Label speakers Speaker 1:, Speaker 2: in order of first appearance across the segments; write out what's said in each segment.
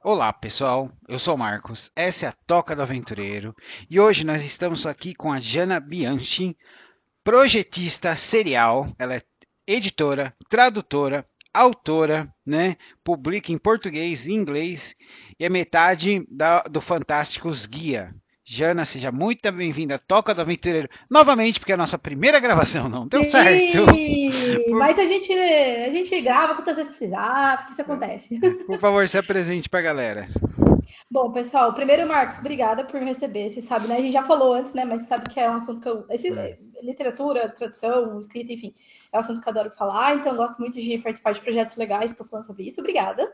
Speaker 1: Olá pessoal, eu sou o Marcos, essa é a Toca do Aventureiro e hoje nós estamos aqui com a Jana Bianchi, projetista serial, ela é editora, tradutora, autora, né? Publica em português e inglês e é metade do Fantásticos Guia. Jana, seja muito bem-vinda à Toca do Aventureiro novamente, porque a nossa primeira gravação não deu certo.
Speaker 2: Sim,
Speaker 1: Por,
Speaker 2: mas a gente grava quantas vezes precisar, porque isso acontece.
Speaker 1: por favor, se apresente para a galera.
Speaker 2: Bom, pessoal, primeiro, Marcos, obrigada por me receber. Você sabe, né? A gente já falou antes, né? Mas sabe que é um assunto que literatura, tradução, escrita, enfim, é um assunto que eu adoro falar. Então, eu gosto muito de participar de projetos legais. Estou falando sobre isso. Obrigada.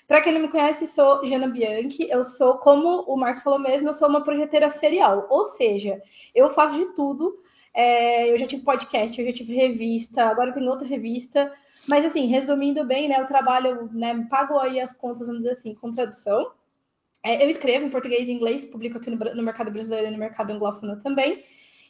Speaker 2: Para quem não me conhece, sou Jana Bianchi. Eu sou, como o Marcos falou mesmo, eu sou uma projeteira serial. Ou seja, eu faço de tudo. Eu já tive podcast, eu já tive revista, agora eu tenho outra revista. Mas, assim, resumindo bem, né? Eu trabalho, né? Pago aí as contas, vamos dizer assim, com tradução. Eu escrevo em português e inglês, publico aqui no mercado brasileiro e no mercado anglófono também.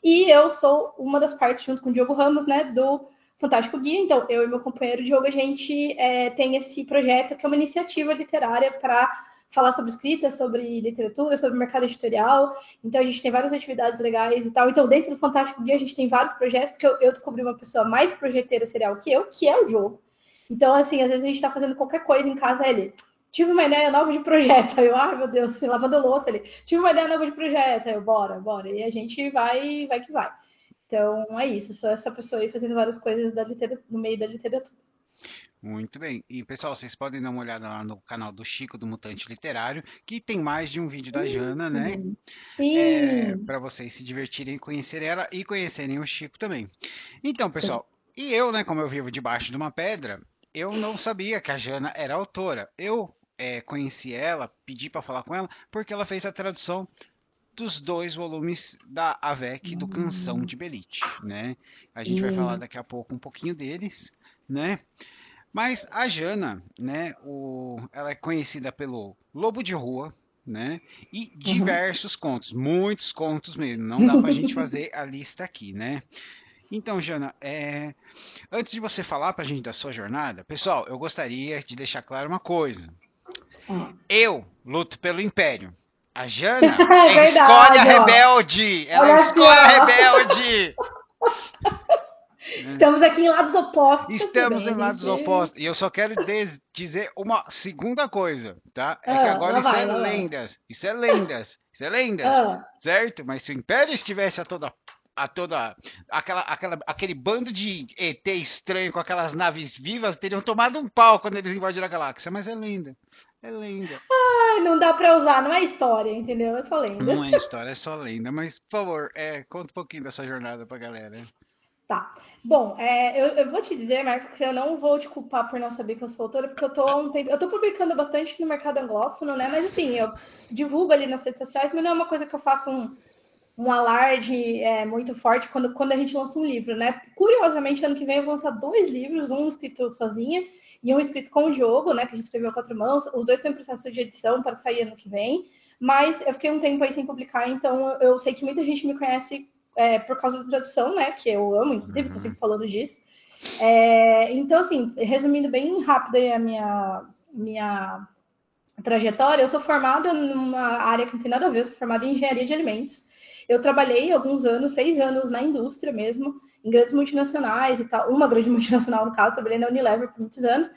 Speaker 2: E eu sou uma das partes, junto com o Diogo Ramos, né, do Fantástico Guia. Então, eu e meu companheiro Diogo, a gente tem esse projeto que é uma iniciativa literária para falar sobre escrita, sobre literatura, sobre mercado editorial. Então, a gente tem várias atividades legais e tal. Então, dentro do Fantástico Guia, a gente tem vários projetos, porque eu descobri uma pessoa mais projeteira serial que eu, que é o Diogo. Então, assim, às vezes a gente está fazendo qualquer coisa em casa, ele tive uma ideia nova de projeto. Aí eu, ai meu Deus, assim, lavando louça ali. Tive uma ideia nova de projeto. Aí eu, bora, bora. E a gente vai que vai. Então é isso, sou essa pessoa aí fazendo várias coisas no meio da literatura.
Speaker 1: Muito bem. E pessoal, vocês podem dar uma olhada lá no canal do Chico do Mutante Literário, que tem mais de um vídeo da Jana, né?
Speaker 2: Sim.
Speaker 1: Para vocês se divertirem, conhecerem ela e conhecerem o Chico também. Então, pessoal, e eu, né, como eu vivo debaixo de uma pedra, eu não sabia que a Jana era autora. Eu conheci ela, pedi para falar com ela, porque ela fez a tradução dos dois volumes da AVEC do Canção de Belite, né? A gente vai falar
Speaker 2: Sim.
Speaker 1: daqui a pouco um pouquinho deles, né? Mas a Jana, né, ela é conhecida pelo Lobo de Rua, né, e
Speaker 2: Uhum.
Speaker 1: diversos contos, muitos contos mesmo. Não dá pra gente fazer a lista aqui, né? Então, Jana, antes de você falar pra gente da sua jornada, pessoal, eu gostaria de deixar claro uma coisa. Eu luto pelo Império. A Jana
Speaker 2: É
Speaker 1: é escória
Speaker 2: verdade, ó.
Speaker 1: rebelde. Ela é
Speaker 2: Olha aqui,
Speaker 1: escória
Speaker 2: ó.
Speaker 1: rebelde. Né?
Speaker 2: Estamos aqui em lados opostos, tudo
Speaker 1: Estamos
Speaker 2: bem,
Speaker 1: em
Speaker 2: a
Speaker 1: lados
Speaker 2: gente.
Speaker 1: opostos. E eu só quero dizer uma segunda coisa, tá? É que agora
Speaker 2: Lá
Speaker 1: isso é
Speaker 2: vai, lá vai.
Speaker 1: lendas. Isso é lendas. Isso é lendas.
Speaker 2: Ah,
Speaker 1: Certo? Mas se o Império estivesse a toda aquele bando de ET estranho com aquelas naves vivas, teriam tomado um pau quando eles invadiram a galáxia. Mas é lenda. É lenda.
Speaker 2: ai, não dá pra usar, não é história, entendeu? É só
Speaker 1: Não
Speaker 2: lenda.
Speaker 1: é história, é só lenda. Mas, por favor, conta um pouquinho da sua jornada pra galera.
Speaker 2: Tá. Bom, eu vou te dizer, Marcos, que eu não vou te culpar por não saber que eu sou autora, porque eu tô há um tempo. Eu tô publicando bastante no mercado anglófono, né? Mas assim, eu divulgo ali nas redes sociais, mas não é uma coisa que eu faço um alarde muito forte quando a gente lança um livro, né? Curiosamente, ano que vem eu vou lançar dois livros, um escrito sozinha e um escrito com o Diogo, né? Que a gente escreveu a quatro mãos. Os dois estão em processo de edição para sair ano que vem. Mas eu fiquei um tempo aí sem publicar, então eu sei que muita gente me conhece por causa da tradução, né? Que eu amo, inclusive, estou
Speaker 1: Uhum.
Speaker 2: sempre falando disso. Então, assim, resumindo bem rápido aí a minha trajetória, eu sou formada numa área que não tem nada a ver, eu sou formada em engenharia de alimentos. Eu trabalhei alguns anos, 6 anos na indústria mesmo, em grandes multinacionais e tal, uma grande multinacional no caso, trabalhei na Unilever por muitos anos.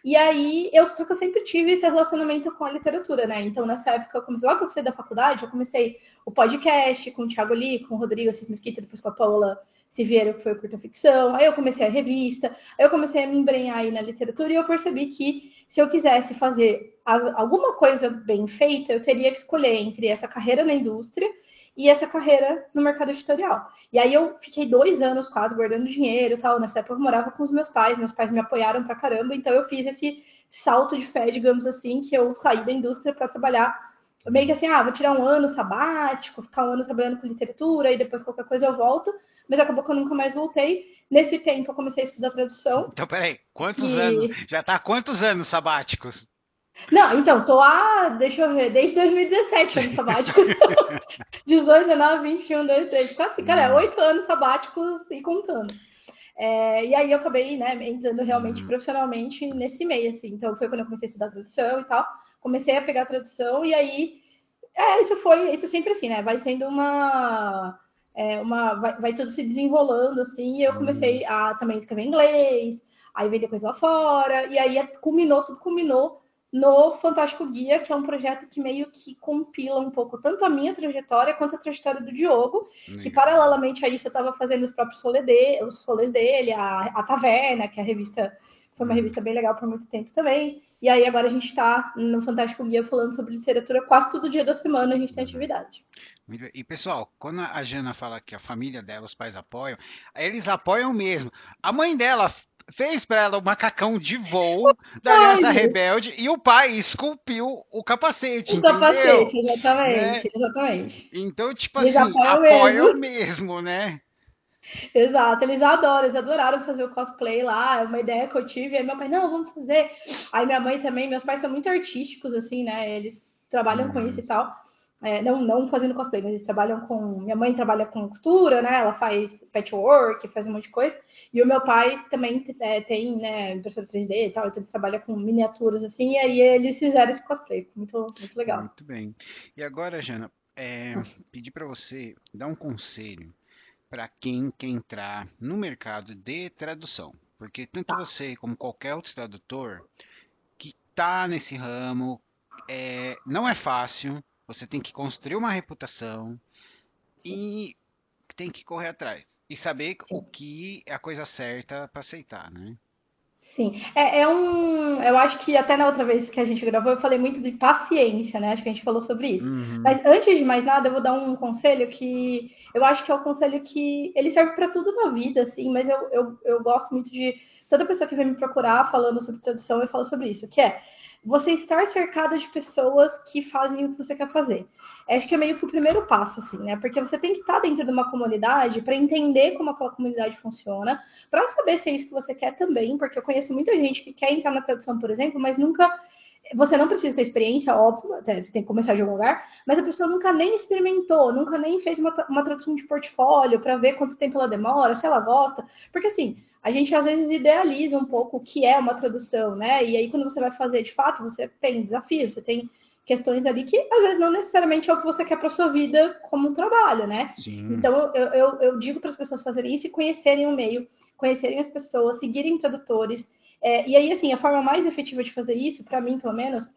Speaker 2: E aí, só que eu sempre tive esse relacionamento com a literatura, né? Então, nessa época, logo que eu saí da faculdade, eu comecei o podcast com o Thiago Lee, com o Rodrigo Assis Mesquita, depois com a Paola Siviero, que foi o Curta Ficção. Aí eu comecei a revista, aí eu comecei a me embrenhar aí na literatura e eu percebi que se eu quisesse fazer alguma coisa bem feita, eu teria que escolher entre essa carreira na indústria e essa carreira no mercado editorial. E aí eu fiquei 2 anos quase guardando dinheiro e tal. Nessa época eu morava com os meus pais me apoiaram pra caramba, então eu fiz esse salto de fé, digamos assim, que eu saí da indústria para trabalhar meio que assim, vou tirar um ano sabático, ficar um ano trabalhando com literatura e depois qualquer coisa eu volto, mas acabou que eu nunca mais voltei. Nesse tempo eu comecei a estudar tradução,
Speaker 1: Então, peraí, quantos anos?
Speaker 2: que
Speaker 1: Já tá há quantos anos sabáticos?
Speaker 2: não, então, deixa eu ver, desde 2017 anos sabáticos. 18, 19, 20, 21, 2, 3, 4, 5, cara,
Speaker 1: Hum,
Speaker 2: 8 anos sabáticos e contando. E aí eu acabei, né, entrando realmente profissionalmente nesse meio, assim. Então foi quando eu comecei a estudar tradução e tal. Comecei a pegar a tradução e aí isso sempre assim, né? Vai sendo vai tudo se desenrolando assim. E eu comecei a também escrever inglês, aí vender coisa lá fora, e aí tudo culminou no Fantástico Guia, que é um projeto que meio que compila um pouco tanto a minha trajetória quanto a trajetória do Diogo, que
Speaker 1: Legal.
Speaker 2: paralelamente a isso eu estava fazendo os próprios os rolês dele, a Taverna, que é a revista, foi uma revista bem legal por muito tempo também. E aí agora a gente está no Fantástico Guia falando sobre literatura quase todo dia da semana, a gente tem atividade.
Speaker 1: E pessoal, quando a Jana fala que a família dela, os pais apoiam, eles apoiam mesmo. A mãe dela fez para ela o macacão de voo da
Speaker 2: Ai,
Speaker 1: Aliança
Speaker 2: gente,
Speaker 1: Rebelde e o pai esculpiu o capacete,
Speaker 2: o
Speaker 1: entendeu?
Speaker 2: capacete,
Speaker 1: Né?
Speaker 2: exatamente, exatamente.
Speaker 1: Então, tipo
Speaker 2: Eles
Speaker 1: assim,
Speaker 2: apoiam
Speaker 1: apoiam
Speaker 2: mesmo.
Speaker 1: mesmo, né?
Speaker 2: Exato, eles adoram, eles adoraram fazer o cosplay lá, é uma ideia que eu tive, aí meu pai, não, vamos fazer. Aí minha mãe também, meus pais são muito artísticos, assim, né? Eles trabalham com isso e tal. Não fazendo cosplay, mas eles trabalham com. Minha mãe trabalha com costura, né? Ela faz patchwork, faz um monte de coisa. E o meu pai também tem, né, impressora 3D e tal, então ele trabalha com miniaturas assim, e aí eles fizeram esse cosplay. Muito, muito legal.
Speaker 1: Muito bem. E agora, Jana, pedir para você dar um conselho para quem quer entrar no mercado de tradução. Porque tanto
Speaker 2: Tá.
Speaker 1: você como qualquer outro tradutor que está nesse ramo, não é fácil, você tem que construir uma reputação e tem que correr atrás. E saber o
Speaker 2: Sim.
Speaker 1: que é a coisa certa para aceitar, né?
Speaker 2: Sim, eu acho que até na outra vez que a gente gravou eu falei muito de paciência, né? Acho que a gente falou sobre isso.
Speaker 1: Uhum,
Speaker 2: Mas antes de mais nada, eu vou dar um conselho que eu acho que é o conselho que ele serve para tudo na vida, assim. Mas eu gosto muito de toda pessoa que vem me procurar falando sobre tradução, eu falo sobre isso, que é você estar cercada de pessoas que fazem o que você quer fazer. Acho que é meio que o primeiro passo, assim, né? Porque você tem que estar dentro de uma comunidade para entender como aquela comunidade funciona, para saber se é isso que você quer também, porque eu conheço muita gente que quer entrar na tradução, por exemplo, mas nunca. Você não precisa ter experiência, óbvio, até você tem que começar de algum lugar, mas a pessoa nunca nem experimentou, nunca nem fez uma tradução de portfólio para ver quanto tempo ela demora, se ela gosta. Porque assim, a gente às vezes idealiza um pouco o que é uma tradução, né? E aí, quando você vai fazer de fato, você tem desafios, você tem questões ali que às vezes não necessariamente é o que você quer para sua vida como um trabalho, né?
Speaker 1: sim.
Speaker 2: Então eu digo para as pessoas fazerem isso e conhecerem o meio, conhecerem as pessoas, seguirem tradutores. E aí, assim, a forma mais efetiva de fazer isso, para mim, pelo menos,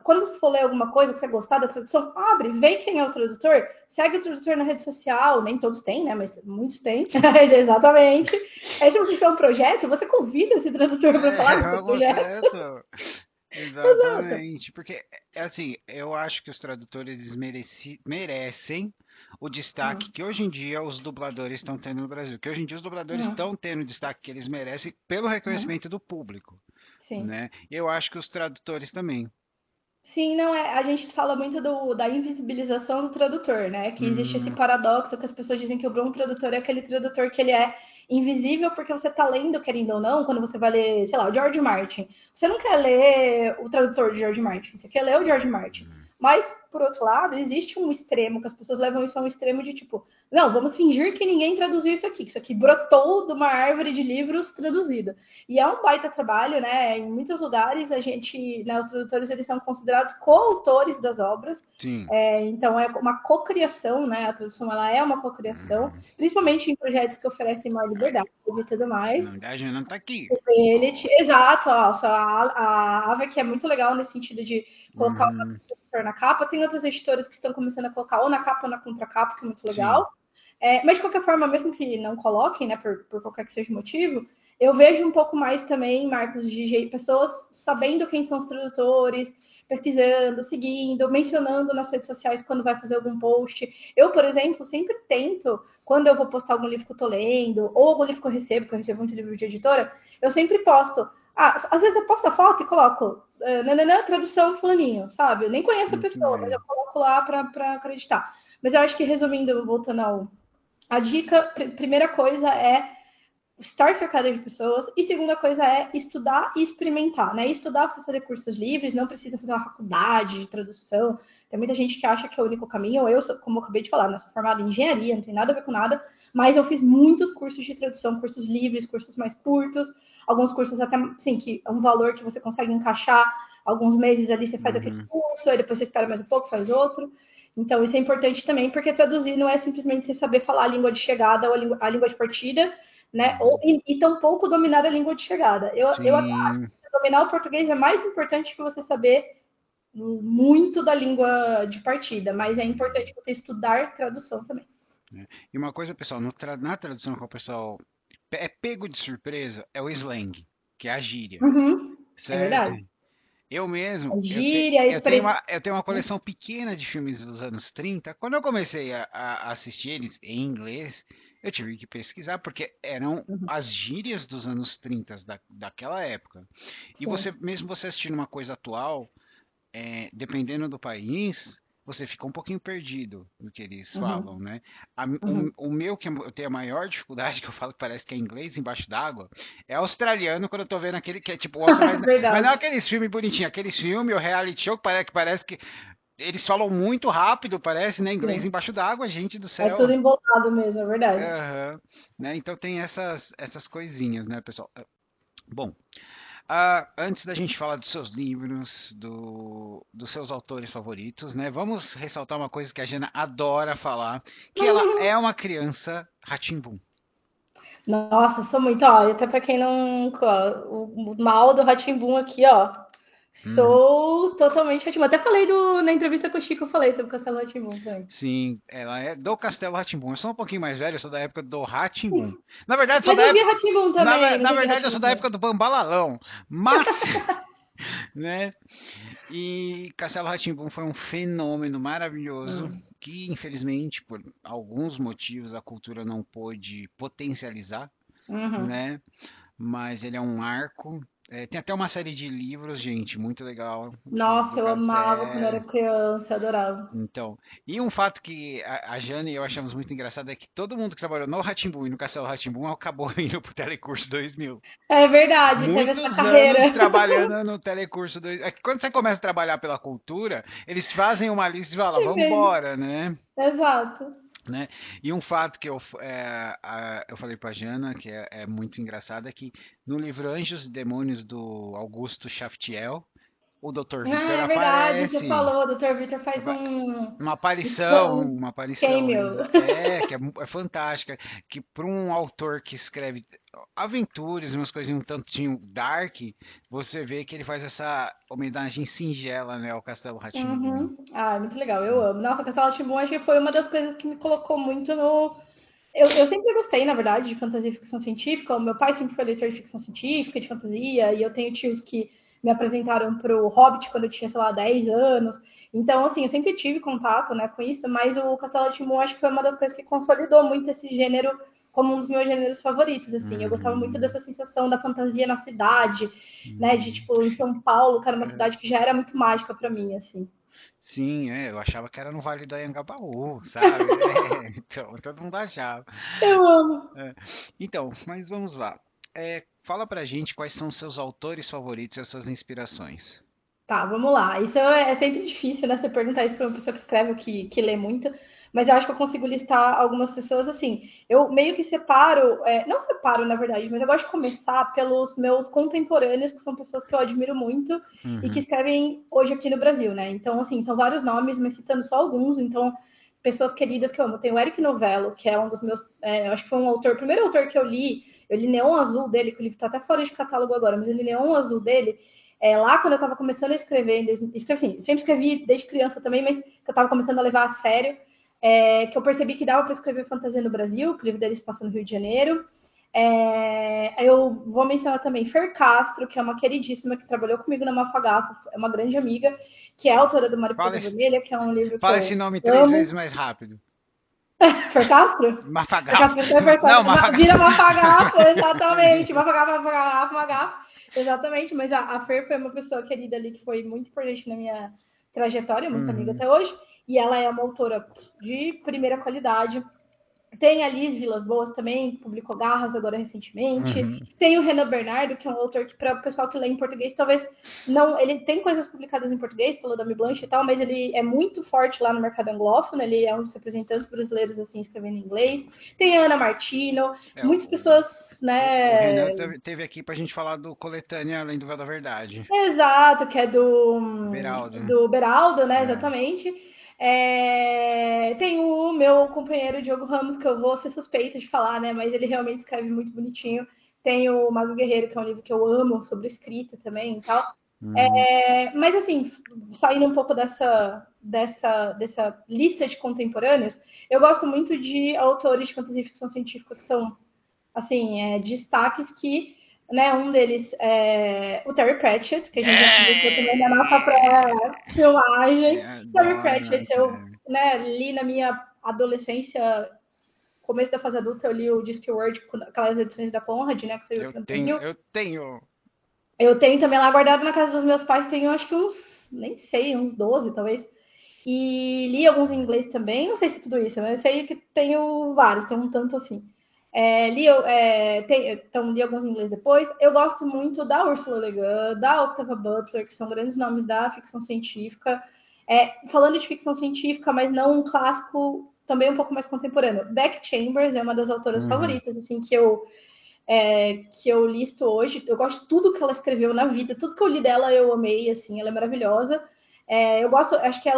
Speaker 2: quando você for ler alguma coisa que você gostar da tradução, abre, vê quem é o tradutor, segue o tradutor na rede social, nem todos têm, né? Mas muitos têm, exatamente. Aí, se você tiver um projeto, você convida esse tradutor para falar do seu
Speaker 1: Algo
Speaker 2: projeto.
Speaker 1: certo.
Speaker 2: Exato.
Speaker 1: Exatamente, porque assim, eu acho que os tradutores eles merecem o destaque
Speaker 2: Hum,
Speaker 1: que hoje em dia os dubladores estão tendo no Brasil, que hoje em dia os dubladores
Speaker 2: hum,
Speaker 1: estão tendo o destaque que eles merecem pelo
Speaker 2: hum.
Speaker 1: reconhecimento do público,
Speaker 2: Sim.
Speaker 1: né? Eu acho que os tradutores também.
Speaker 2: Sim, não é. A gente fala muito da invisibilização do tradutor, né? Que existe esse
Speaker 1: Hum,
Speaker 2: paradoxo que as pessoas dizem que o bom tradutor é aquele tradutor que ele é invisível porque você tá lendo, querendo ou não, quando você vai ler, sei lá, o George Martin. Você não quer ler o tradutor de George Martin, você quer ler o George Martin. Mas, por outro lado, existe um extremo, que as pessoas levam isso a um extremo de tipo, não, vamos fingir que ninguém traduziu isso aqui, que isso aqui brotou de uma árvore de livros traduzida. E é um baita trabalho, né? Em muitos lugares a gente, né, os tradutores eles são considerados coautores das obras.
Speaker 1: sim.
Speaker 2: Então é uma cocriação, né? A tradução ela é uma cocriação,
Speaker 1: Uhum.
Speaker 2: principalmente em projetos que oferecem maior liberdade e tudo mais.
Speaker 1: Não, a gente não tá aqui.
Speaker 2: Elite, exato, ó, a Ava que é muito legal nesse sentido de colocar
Speaker 1: Uhum.
Speaker 2: o tradutor na capa. Tem outras editoras que estão começando a colocar ou na capa ou na contracapa, que é muito
Speaker 1: Sim.
Speaker 2: legal. Mas de qualquer forma, mesmo que não coloquem, né, por qualquer que seja o motivo, eu vejo um pouco mais também, Marcos, de pessoas sabendo quem são os tradutores, pesquisando, seguindo, mencionando nas redes sociais quando vai fazer algum post. Eu, por exemplo, sempre tento, quando eu vou postar algum livro que eu tô lendo, ou algum livro que eu recebo muito livro de editora, eu sempre posto. Às vezes eu posto a foto e coloco nananã, tradução fulaninho, sabe? Eu nem conheço a
Speaker 1: Muito
Speaker 2: pessoa, mas eu
Speaker 1: bem.
Speaker 2: coloco lá para acreditar. Mas eu acho que, resumindo, voltando a dica, primeira coisa é estar cercada de pessoas, e segunda coisa é estudar e experimentar, né? Estudar para fazer cursos livres, não precisa fazer uma faculdade de tradução. Tem muita gente que acha que é o único caminho. Eu, como eu acabei de falar, né, sou formada em engenharia, não tem nada a ver com nada, mas eu fiz muitos cursos de tradução, cursos livres, cursos mais curtos, alguns cursos até, assim, que é um valor que você consegue encaixar, alguns meses ali você faz aquele curso, aí depois você espera mais um pouco, faz outro. Então, isso é importante também, porque traduzir não é simplesmente você saber falar a língua de chegada ou a língua de partida, né? E tampouco dominar a língua de chegada. Eu até acho
Speaker 1: Sim.
Speaker 2: que dominar o português é mais importante que você saber muito da língua de partida, mas é importante você estudar tradução também.
Speaker 1: Né? E uma coisa, pessoal, na tradução que o pessoal é pego de surpresa é o slang, que é a gíria.
Speaker 2: Uhum, é
Speaker 1: Certo?
Speaker 2: verdade.
Speaker 1: Eu mesmo,
Speaker 2: A gíria, a expressão.
Speaker 1: eu tenho uma coleção pequena de filmes dos anos 30. Quando eu comecei a assistir eles em inglês, eu tive que pesquisar, porque eram as gírias dos anos 30 daquela época. E
Speaker 2: Sim.
Speaker 1: você, mesmo você assistindo uma coisa atual, dependendo do país, você fica um pouquinho perdido no que eles falam,
Speaker 2: Uhum,
Speaker 1: né?
Speaker 2: uhum.
Speaker 1: O meu, que eu tenho a maior dificuldade, que eu falo que parece que é inglês embaixo d'água, é australiano, quando eu tô vendo aquele que é tipo, mas não é
Speaker 2: Verdade.
Speaker 1: aqueles filmes bonitinhos, aqueles filmes, o reality show, que parece que eles falam muito rápido, parece, né? Inglês
Speaker 2: Sim.
Speaker 1: embaixo d'água, gente do
Speaker 2: É
Speaker 1: céu.
Speaker 2: tudo embolado mesmo, é verdade.
Speaker 1: Aham, né? Então tem essas coisinhas, né, pessoal? Bom, antes da gente falar dos seus livros, dos seus autores favoritos, né? Vamos ressaltar uma coisa que a Jana adora falar, que ela é uma criança rá
Speaker 2: Nossa, sou muito, ó, até pra quem não, ó, o mal do Rá-Tim-Bum aqui, ó. Sou totalmente rá. Até falei na entrevista com o Chico, eu falei sobre o Castelo rá também.
Speaker 1: Sim, ela é do Castelo rá. Eu sou um pouquinho mais velho, eu sou da época do rá. Na verdade, sou
Speaker 2: Mas
Speaker 1: da
Speaker 2: eu vi
Speaker 1: época.
Speaker 2: rá também, mas
Speaker 1: Na
Speaker 2: eu vi rá
Speaker 1: verdade, eu sou da
Speaker 2: também.
Speaker 1: época do Bambalalão. Mas, né? E Castelo rá foi um fenômeno maravilhoso
Speaker 2: Hum.
Speaker 1: que, infelizmente, por alguns motivos, a cultura não pôde potencializar,
Speaker 2: Uhum.
Speaker 1: né? Mas ele é um marco. Tem até uma série de livros, gente, muito legal do
Speaker 2: Nossa, eu amava quando eu
Speaker 1: Castelo.
Speaker 2: era criança, eu adorava.
Speaker 1: Então, e um fato que a Jane e eu achamos muito engraçado é que todo mundo que trabalhou no rá e no Castelo rá acabou indo pro Telecurso 2000.
Speaker 2: É verdade, teve essa
Speaker 1: Muitos anos
Speaker 2: carreira.
Speaker 1: trabalhando no Telecurso 2000. É que quando você começa a trabalhar pela cultura, eles fazem uma lista e falam, vambora, né?
Speaker 2: Exato.
Speaker 1: Né? E um fato que eu falei para Jana, que é muito engraçado, é que no livro Anjos e Demônios do Augusto Chaftiel, o Dr. Vitor
Speaker 2: Ah, é verdade, você
Speaker 1: aparece.
Speaker 2: falou, o Dr. Victor faz um,
Speaker 1: Uma
Speaker 2: um
Speaker 1: aparição,
Speaker 2: cameo.
Speaker 1: que é fantástica, que para um autor que escreve aventuras, umas coisinhas um tantinho dark, você vê que ele faz essa homenagem singela, né, ao Castelo rá.
Speaker 2: Uhum. Ah, é muito legal, eu amo. Nossa, Castelo rá acho que foi uma das coisas que me colocou muito no. Eu sempre gostei, na verdade, de fantasia e ficção científica. O meu pai sempre foi leitor de ficção científica, de fantasia, e eu tenho tios que me apresentaram pro Hobbit quando eu tinha, sei lá, 10 anos. Então, assim, eu sempre tive contato, né, com isso, mas o Castelo rá acho que foi uma das coisas que consolidou muito esse gênero como um dos meus gêneros favoritos, assim. Eu gostava muito
Speaker 1: Uhum,
Speaker 2: dessa sensação da fantasia na cidade, né, de,
Speaker 1: uhum.
Speaker 2: tipo, em São Paulo, que era uma
Speaker 1: É,
Speaker 2: cidade que já era muito mágica para mim, assim.
Speaker 1: sim, eu achava que era no Vale do Anhangabaú, sabe? Então, todo mundo achava.
Speaker 2: Eu amo.
Speaker 1: É. Então, mas vamos lá. Fala pra gente quais são os seus autores favoritos e as suas inspirações.
Speaker 2: Tá, vamos lá. Isso é sempre difícil, né? Você perguntar isso para uma pessoa que escreve ou que lê muito, mas eu acho que eu consigo listar algumas pessoas assim. Eu meio que separo, não separo na verdade, mas eu gosto de começar pelos meus contemporâneos, que são pessoas que eu admiro muito e que
Speaker 1: Uhum,
Speaker 2: escrevem hoje aqui no Brasil, né? Então, assim, são vários nomes, mas citando só alguns. Então, pessoas queridas que eu amo. Tem o Eric Novello, que é um dos meus. Eu acho que foi um autor, o primeiro autor que eu li Neon Azul dele, que o livro tá até fora de catálogo agora, mas eu li Neon Azul dele lá quando eu estava começando a escrever, assim, sempre escrevi desde criança também, mas que eu estava começando a levar a sério, que eu percebi que dava para escrever fantasia no Brasil, que o livro deles passa no Rio de Janeiro. Eu vou mencionar também Fer Castro, que é uma queridíssima que trabalhou comigo na Mafagafo, é uma grande amiga, que é autora do
Speaker 1: Fala
Speaker 2: Mariposa
Speaker 1: esse,
Speaker 2: Vermelha, que é um livro que
Speaker 1: fala esse
Speaker 2: eu
Speaker 1: nome 3 vezes
Speaker 2: amo.
Speaker 1: mais rápido.
Speaker 2: Fer Castro? Fer
Speaker 1: Mafagafo.
Speaker 2: Castro, Fer
Speaker 1: Não,
Speaker 2: Castro, vira Mafagafo, exatamente, Mafagafo. Exatamente, mas a Fer foi uma pessoa querida ali que foi muito importante na minha trajetória, muito amiga
Speaker 1: Uhum.
Speaker 2: até hoje, e ela é uma autora de primeira qualidade. Tem a Liz Vilas Boas também, que publicou Garras agora recentemente.
Speaker 1: Uhum.
Speaker 2: Tem o Renan Bernardo, que é um autor que, para o pessoal que lê em português, talvez não. Ele tem coisas publicadas em português, pelo Dame Blanche e tal, mas ele é muito forte lá no mercado anglófono. Ele é um dos representantes brasileiros, assim, escrevendo em inglês. Tem a Ana Martino,
Speaker 1: É,
Speaker 2: muitas pessoas,
Speaker 1: o Renan
Speaker 2: né?
Speaker 1: teve aqui pra gente falar do Coletânea Além do Véu da Verdade.
Speaker 2: Exato, que é
Speaker 1: Beraldo, né?
Speaker 2: do Beraldo, né?
Speaker 1: É.
Speaker 2: Exatamente. Tem o meu companheiro Diogo Ramos, que eu vou ser suspeita de falar, né? Mas ele realmente escreve muito bonitinho. Tem o Mago Guerreiro, que é um livro que eu amo, sobre escrita também e tal.
Speaker 1: Uhum.
Speaker 2: Mas assim, saindo um pouco dessa lista de contemporâneos, eu gosto muito de autores de fantasia e ficção científica que são assim, destaques que, né, um deles é o Terry Pratchett, que a gente já conversou também na nossa pré-filmagem. Terry
Speaker 1: Adoro,
Speaker 2: Pratchett, eu,
Speaker 1: cara.
Speaker 2: né, li na minha adolescência, começo da fase adulta, eu li o Discworld, aquelas edições da Conrad, né, que saiu aqui no Brasil.
Speaker 1: Eu tenho.
Speaker 2: Eu tenho também lá guardado na casa dos meus pais, tenho acho que uns, nem sei, uns 12 talvez. E li alguns em inglês também, não sei se tudo isso, mas eu sei que tenho vários, tem um tanto assim. Então, li alguns em inglês depois. Eu gosto muito da Ursula Le Guin, da Octavia Butler, que são grandes nomes da ficção científica. Falando de ficção científica, mas não um clássico, também um pouco mais contemporâneo. Beck Chambers é uma das autoras
Speaker 1: Uhum.
Speaker 2: favoritas, assim, que eu listo hoje. Eu gosto de tudo que ela escreveu na vida, tudo que eu li dela eu amei, assim, ela é maravilhosa. Eu gosto, acho que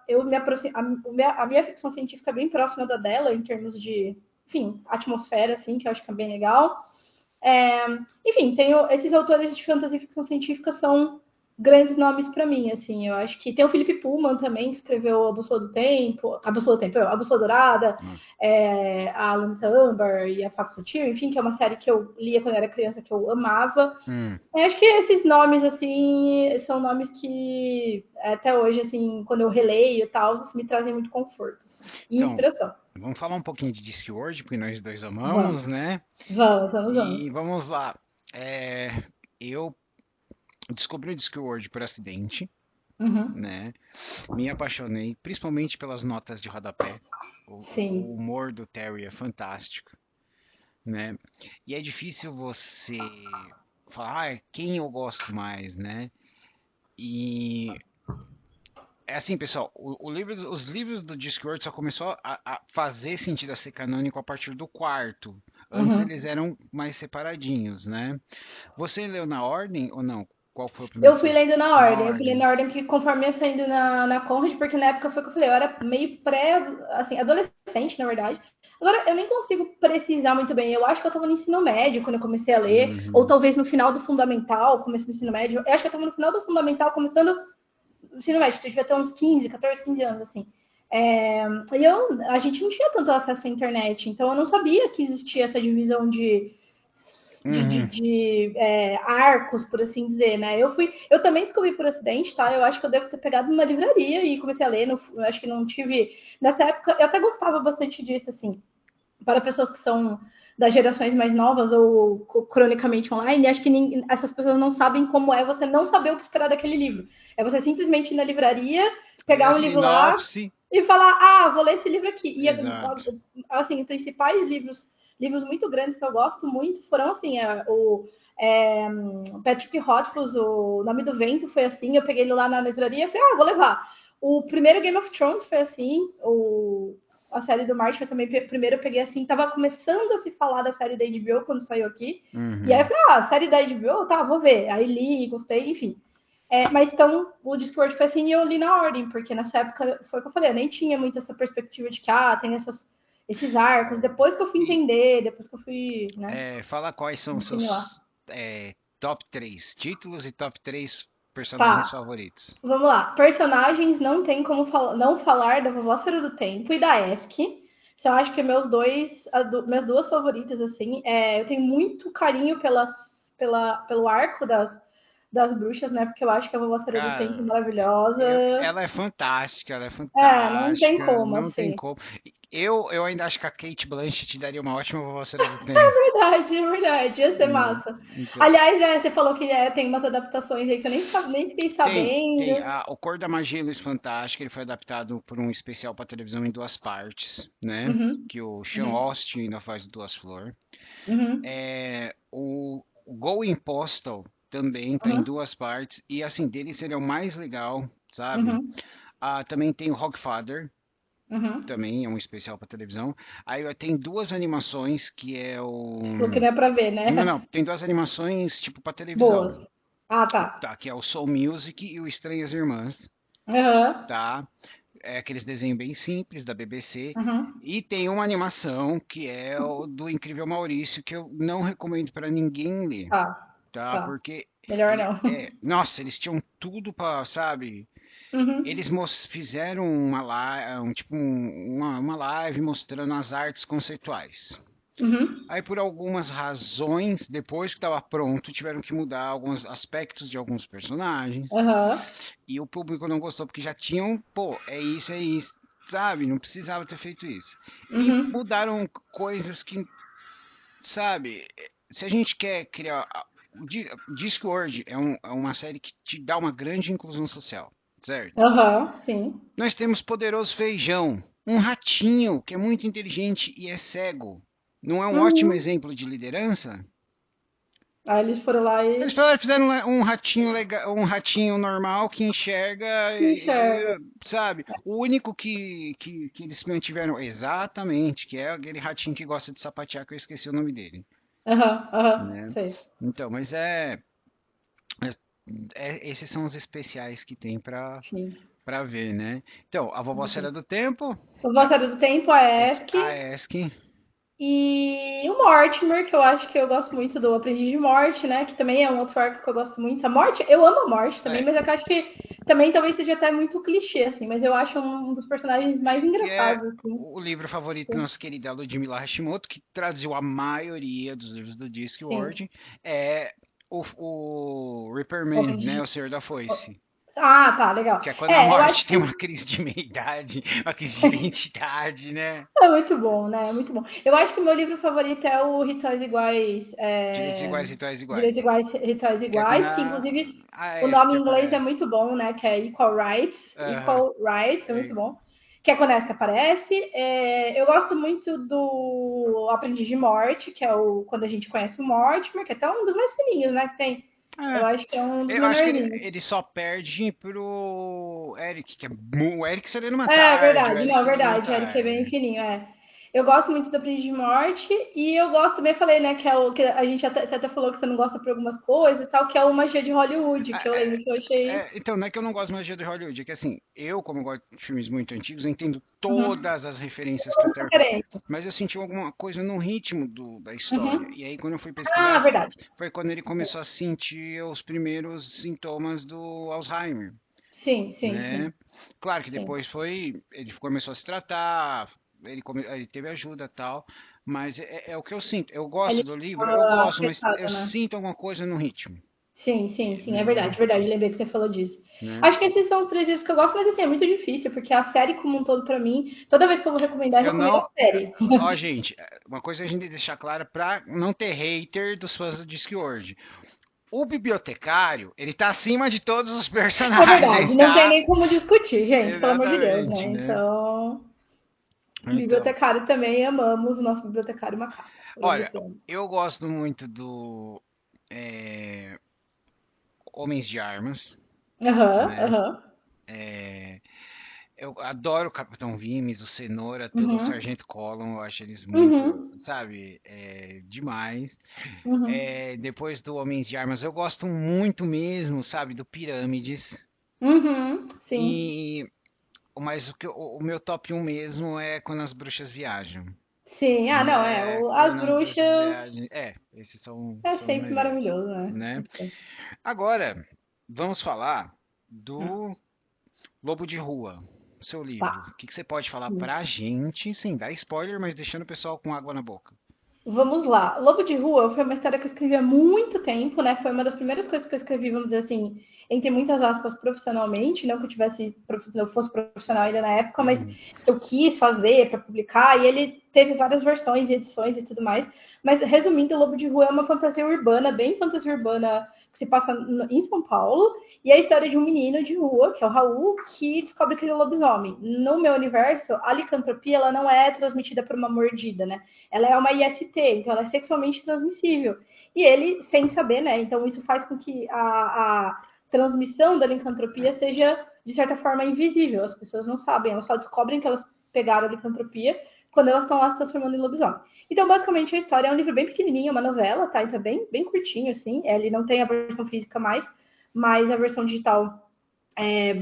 Speaker 2: eu me aproximo, a minha ficção científica é bem próxima da dela, em termos de, enfim, atmosfera, assim, que eu acho que é bem legal. É, enfim, esses autores de fantasia e ficção científica são grandes nomes para mim, assim. Eu acho que tem o Philip Pullman também, que escreveu A Bússola Dourada,
Speaker 1: Uhum.
Speaker 2: a Lança Amber e a Faca Sutil, enfim, que é uma série que eu lia quando eu era criança, que eu amava.
Speaker 1: Hum.
Speaker 2: Eu acho que esses nomes, assim, são nomes que até hoje, assim, quando eu releio e tal, me trazem muito conforto assim, e
Speaker 1: Então,
Speaker 2: inspiração.
Speaker 1: vamos falar um pouquinho de Discworld, porque nós dois
Speaker 2: Vamos,
Speaker 1: amamos, né?
Speaker 2: vamos.
Speaker 1: E vamos lá. É, eu descobri o Discworld por acidente,
Speaker 2: Uhum.
Speaker 1: né? Me apaixonei, principalmente pelas notas de rodapé. O
Speaker 2: Sim.
Speaker 1: humor do Terry é fantástico, né? E é difícil você falar quem eu gosto mais, né? E é assim, pessoal, os livros do Discworld só começou a fazer sentido a ser canônico a partir do quarto. Antes
Speaker 2: Uhum.
Speaker 1: eles eram mais separadinhos, né? Você leu na ordem ou não? Qual foi o primeiro
Speaker 2: Eu
Speaker 1: que
Speaker 2: fui
Speaker 1: você...
Speaker 2: lendo na
Speaker 1: Na
Speaker 2: ordem. Eu fui lendo
Speaker 1: ordem.
Speaker 2: na ordem que conforme ia saindo na Conrad, porque na época foi o que eu falei, eu era meio assim, adolescente, na verdade. Agora, eu nem consigo precisar muito bem. Eu acho que eu tava no ensino médio quando eu comecei a ler, ou
Speaker 1: Uhum.
Speaker 2: talvez no final do fundamental, comecei no ensino médio. Eu acho que eu tava no final do fundamental, começando o ensino médio, eu devia ter uns 15, 14, 15 anos, assim. A gente não tinha tanto acesso à internet, então eu não sabia que existia essa divisão
Speaker 1: Uhum.
Speaker 2: arcos, por assim dizer, né? Eu também descobri por acidente, tá? Eu acho que eu devo ter pegado numa livraria e comecei a ler. Eu acho que não tive. Nessa época, eu até gostava bastante disso, assim, para pessoas que são das gerações mais novas ou cronicamente online, acho que essas pessoas não sabem como é você não saber o que esperar daquele livro. É você simplesmente ir na livraria,
Speaker 1: Lê a
Speaker 2: pegar um livro lá
Speaker 1: sinopse.
Speaker 2: e falar, ah, vou ler esse livro aqui. E,
Speaker 1: Exato.
Speaker 2: assim, os principais livros muito grandes que eu gosto muito foram, assim, Patrick Rothfuss, O Nome do Vento foi assim, eu peguei ele lá na livraria e falei, ah, vou levar. O primeiro Game of Thrones foi assim, a série do Martin eu também primeiro eu peguei assim, tava começando a se falar da série da HBO quando saiu aqui, e aí eu
Speaker 1: Uhum.
Speaker 2: falei, ah, série da HBO, tá, vou ver. Aí li, gostei, enfim. Mas então, o Discord foi assim e eu li na ordem, porque nessa época, foi o que eu falei, eu nem tinha muito essa perspectiva de que, tem esses arcos. Depois que eu fui
Speaker 1: E
Speaker 2: entender, depois que eu fui, né,
Speaker 1: fala quais são
Speaker 2: me
Speaker 1: os seus
Speaker 2: assimilar.
Speaker 1: top 3 títulos e top 3 personagens
Speaker 2: Tá,
Speaker 1: favoritos.
Speaker 2: vamos lá. Personagens não tem como não falar da Vovó Cera do Tempo e da Esk. Eu acho que minhas duas favoritas, assim. Eu tenho muito carinho pelo arco das bruxas, né? Porque eu acho que a Vovó Cereja do Tempo é
Speaker 1: Cara,
Speaker 2: maravilhosa.
Speaker 1: ela é
Speaker 2: Não tem
Speaker 1: fantástica,
Speaker 2: como,
Speaker 1: não tem
Speaker 2: assim.
Speaker 1: como. Eu ainda acho que a Kate Blanchett daria uma ótima Vovó do Tempo.
Speaker 2: Verdade, é verdade. Ia ser
Speaker 1: Né?
Speaker 2: massa.
Speaker 1: Então,
Speaker 2: Aliás, você falou que tem umas adaptações aí que eu nem fiquei
Speaker 1: tem.
Speaker 2: sabendo.
Speaker 1: O Cor da Magia e Luz Fantástica, ele foi adaptado por um especial para televisão em duas partes, né?
Speaker 2: Uhum,
Speaker 1: Que o Sean
Speaker 2: uhum,
Speaker 1: Austin ainda faz Duas Flor.
Speaker 2: uhum,
Speaker 1: O Going Postal também tá em
Speaker 2: uhum,
Speaker 1: duas partes. E assim, dele seria o mais legal, sabe?
Speaker 2: uhum,
Speaker 1: Também tem o Hogfather,
Speaker 2: uhum.
Speaker 1: também é um especial para televisão. Aí tem duas animações que é o.
Speaker 2: Tipo, que não é pra ver,
Speaker 1: Não,
Speaker 2: né?
Speaker 1: não, tem duas animações tipo para televisão,
Speaker 2: Boas. Ah, tá.
Speaker 1: tá? Que é o Soul Music e o Estranhas Irmãs,
Speaker 2: Aham,
Speaker 1: tá? É aqueles desenhos bem simples da BBC.
Speaker 2: uhum.
Speaker 1: E tem uma animação que é o do Incrível Maurício, que eu não recomendo para ninguém ler,
Speaker 2: Tá,
Speaker 1: tá?
Speaker 2: tá.
Speaker 1: Porque
Speaker 2: Melhor não.
Speaker 1: nossa, eles tinham tudo para, sabe?
Speaker 2: Uhum,
Speaker 1: Eles fizeram uma live, uma live mostrando as artes conceituais.
Speaker 2: uhum,
Speaker 1: Aí, por algumas razões, depois que estava pronto, tiveram que mudar alguns aspectos de alguns personagens.
Speaker 2: aham,
Speaker 1: E o público não gostou porque já tinham, pô, é isso, sabe? Não precisava ter feito isso. E
Speaker 2: uhum.
Speaker 1: mudaram coisas que, sabe? Se a gente quer criar. Discworld é uma série que te dá uma grande inclusão social, certo?
Speaker 2: Aham, sim.
Speaker 1: Nós temos Poderoso Feijão, um ratinho que é muito inteligente e é cego. Não é um ótimo
Speaker 2: Uhum.
Speaker 1: exemplo de liderança?
Speaker 2: Aí eles foram lá
Speaker 1: Eles
Speaker 2: e
Speaker 1: fizeram um ratinho legal, um ratinho normal que enxerga,
Speaker 2: enxerga.
Speaker 1: sabe? O único que eles mantiveram exatamente, que é aquele ratinho que gosta de sapatear, que eu esqueci o nome dele,
Speaker 2: Aham, aham,
Speaker 1: né?
Speaker 2: sei.
Speaker 1: Então, mas esses são os especiais que tem
Speaker 2: Sim.
Speaker 1: pra ver, né? Então, a Vovó Cera do Tempo,
Speaker 2: O Vontade do Tempo, a Esk.
Speaker 1: a Esk,
Speaker 2: E o Mortimer, que eu acho que eu gosto muito do Aprendiz de Morte, né? Que também é um outro arco que eu gosto muito. A Morte, eu amo a Morte também,
Speaker 1: é,
Speaker 2: mas eu acho que também talvez seja até muito clichê, assim. Mas eu acho um dos personagens mais
Speaker 1: que é
Speaker 2: engraçados, assim.
Speaker 1: o livro favorito da nossa querida Ludmila Hashimoto, que traduziu a maioria dos livros do
Speaker 2: Sim.
Speaker 1: Discworld, é o
Speaker 2: O
Speaker 1: Reaperman,
Speaker 2: Aprendiz
Speaker 1: né?
Speaker 2: de...
Speaker 1: O Senhor da Foice.
Speaker 2: Ah, tá, legal.
Speaker 1: Que é quando a
Speaker 2: Eu acho
Speaker 1: morte tem
Speaker 2: que
Speaker 1: uma crise de meia-idade, uma crise de identidade, né?
Speaker 2: é muito bom, né? É muito bom. Eu acho que o meu livro favorito é o Rituais Iguais,
Speaker 1: Direitos iguais, rituais
Speaker 2: Direitos
Speaker 1: iguais.
Speaker 2: Iguais, Rituais
Speaker 1: Que é quando
Speaker 2: Iguais, que inclusive
Speaker 1: a
Speaker 2: o
Speaker 1: Esk
Speaker 2: nome em inglês é
Speaker 1: aparece.
Speaker 2: muito bom, né? Que é Equal Rights,
Speaker 1: Aham.
Speaker 2: Equal Rights, é muito
Speaker 1: É,
Speaker 2: bom. Que é quando a Eska aparece. Eu gosto muito do Aprendiz de Morte, que é o quando a gente conhece o Mortimer, que é até um dos mais fininhos, né? Que tem. Eu
Speaker 1: é,
Speaker 2: acho que é um dos
Speaker 1: eu acho que
Speaker 2: menorzinhos.
Speaker 1: ele só perde pro Eric, que é o Eric seria numa
Speaker 2: É
Speaker 1: tarde, o
Speaker 2: verdade,
Speaker 1: Eric
Speaker 2: não,
Speaker 1: seria numa
Speaker 2: verdade. Eric é bem
Speaker 1: tarde.
Speaker 2: fininho, é. Eu gosto muito do Aprendiz de Morte e eu gosto, também falei, né, que é o que a gente até, você até falou que você não gosta por algumas coisas e tal, que é o Magia de Hollywood,
Speaker 1: Ah,
Speaker 2: que eu lembro que eu achei.
Speaker 1: então, não é que eu não gosto mais de Hollywood, é que assim, eu, como gosto de filmes muito antigos, eu entendo
Speaker 2: Uhum.
Speaker 1: todas as referências que o Tarantino.
Speaker 2: Diferente.
Speaker 1: Mas eu senti alguma coisa no ritmo da história.
Speaker 2: Uhum.
Speaker 1: E aí, quando eu fui
Speaker 2: Ah,
Speaker 1: pesquisar,
Speaker 2: verdade.
Speaker 1: foi quando ele começou a sentir os primeiros sintomas do Alzheimer,
Speaker 2: Sim, sim,
Speaker 1: né?
Speaker 2: sim,
Speaker 1: Claro que
Speaker 2: sim.
Speaker 1: depois ele começou a se tratar, ele teve ajuda e tal, mas é o que eu sinto. Eu gosto
Speaker 2: Ele
Speaker 1: do livro, eu
Speaker 2: ficou
Speaker 1: gosto, mas
Speaker 2: afetado,
Speaker 1: eu
Speaker 2: né?
Speaker 1: sinto alguma coisa no ritmo,
Speaker 2: Sim, sim, sim, é
Speaker 1: né?
Speaker 2: verdade, verdade. Lembrei que você falou disso.
Speaker 1: Né?
Speaker 2: Acho que esses são os três livros que eu gosto, mas assim, é muito difícil, porque a série como um todo, pra mim, toda vez que eu vou recomendar, eu
Speaker 1: Eu
Speaker 2: recomendo a
Speaker 1: não.
Speaker 2: série.
Speaker 1: Ó, gente, uma coisa a gente tem que deixar clara pra não ter hater dos fãs do Discworld. O bibliotecário, ele tá acima de todos os
Speaker 2: É verdade,
Speaker 1: personagens,
Speaker 2: não tem
Speaker 1: tá?
Speaker 2: nem como discutir, gente, pelo amor de Deus,
Speaker 1: Exatamente,
Speaker 2: né?
Speaker 1: né?
Speaker 2: Então,
Speaker 1: Então,
Speaker 2: bibliotecário também amamos o nosso bibliotecário macaco.
Speaker 1: olha,
Speaker 2: Luciano.
Speaker 1: eu gosto muito do é, Homens de Armas,
Speaker 2: Aham,
Speaker 1: né?
Speaker 2: aham.
Speaker 1: É, eu adoro o Capitão Vimes, o Cenoura, todo o
Speaker 2: Uhum,
Speaker 1: Sargento Collum, eu acho eles muito,
Speaker 2: uhum,
Speaker 1: sabe, demais.
Speaker 2: uhum,
Speaker 1: Depois do Homens de Armas, eu gosto muito mesmo, sabe, do Pirâmides.
Speaker 2: uhum, sim.
Speaker 1: E mas o meu top um mesmo é quando as bruxas viajam.
Speaker 2: Sim, ah, não,
Speaker 1: É,
Speaker 2: as
Speaker 1: quando as bruxas
Speaker 2: bruxas
Speaker 1: viajam. Esses
Speaker 2: é
Speaker 1: são os
Speaker 2: sempre
Speaker 1: melhores,
Speaker 2: maravilhoso, né?
Speaker 1: né?
Speaker 2: Sempre.
Speaker 1: Agora, vamos falar
Speaker 2: Hum,
Speaker 1: do Lobo de Rua, seu
Speaker 2: Tá.
Speaker 1: livro. O que você pode falar
Speaker 2: Hum.
Speaker 1: pra gente, sem dar spoiler, mas deixando o pessoal com água na boca?
Speaker 2: Vamos lá. Lobo de Rua foi uma história que eu escrevi há muito tempo, né? Foi uma das primeiras coisas que eu escrevi, vamos dizer assim, entre muitas aspas, profissionalmente. Não que eu tivesse, não fosse profissional ainda na época, mas
Speaker 1: Uhum.
Speaker 2: eu quis fazer para publicar. E ele teve várias versões e edições e tudo mais. Mas resumindo, Lobo de Rua é uma fantasia urbana, bem fantasia urbana, que se passa em São Paulo. E é a história de um menino de rua, que é o Raul, que descobre que ele é lobisomem. No meu universo, a licantropia ela não é transmitida por uma mordida, né? Ela é uma IST, então ela é sexualmente transmissível. E ele, sem saber, né? Então isso faz com que a transmissão da licantropia seja, de certa forma, invisível. As pessoas não sabem, elas só descobrem que elas pegaram a licantropia quando elas estão lá se transformando em lobisomem. Então, basicamente, a história é um livro bem pequenininho, uma novela, tá? Então, bem curtinho, assim. Ele não tem a versão física mais, mas a versão digital é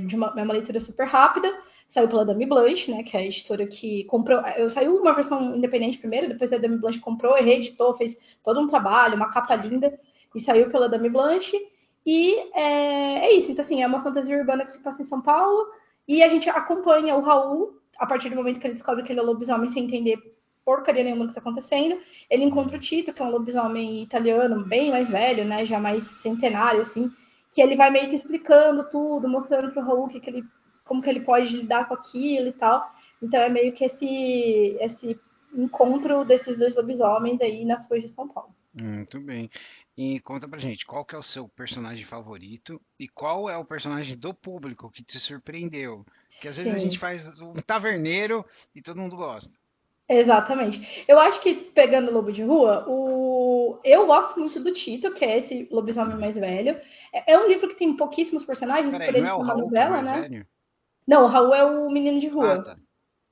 Speaker 2: uma leitura super rápida. Saiu pela Dame Blanche, né? Que é a editora que comprou. Saiu uma versão independente primeiro, depois a Dame Blanche comprou, reeditou, fez todo um trabalho, uma capa linda, e saiu pela Dame Blanche. E é isso. Então, assim, é uma fantasia urbana que se passa em São Paulo. E a gente acompanha o Raul a partir do momento que ele descobre que ele é lobisomem sem entender porcaria nenhuma do que está acontecendo. Ele encontra o Tito, que é um lobisomem italiano, bem mais velho, né? Já mais centenário, assim, que ele vai meio que explicando tudo, mostrando pro Raul que ele, como que ele pode lidar com aquilo e tal. Então é meio que esse encontro desses dois lobisomens aí nas ruas de São Paulo.
Speaker 1: Muito bem. E conta pra gente, qual que é o seu personagem favorito e qual é o personagem do público que te surpreendeu? Porque às vezes a gente
Speaker 2: Sim,
Speaker 1: faz um taverneiro e todo mundo gosta.
Speaker 2: exatamente. Eu acho que pegando o Lobo de Rua, eu gosto muito do Tito, que é esse lobisomem mais velho. É um livro que tem pouquíssimos personagens,
Speaker 1: Peraí,
Speaker 2: por
Speaker 1: não
Speaker 2: ele
Speaker 1: é
Speaker 2: ser
Speaker 1: o
Speaker 2: uma
Speaker 1: Raul que é o
Speaker 2: novela,
Speaker 1: mais
Speaker 2: né?
Speaker 1: velho?
Speaker 2: Não, o Raul é o menino de
Speaker 1: Ah,
Speaker 2: rua.
Speaker 1: tá.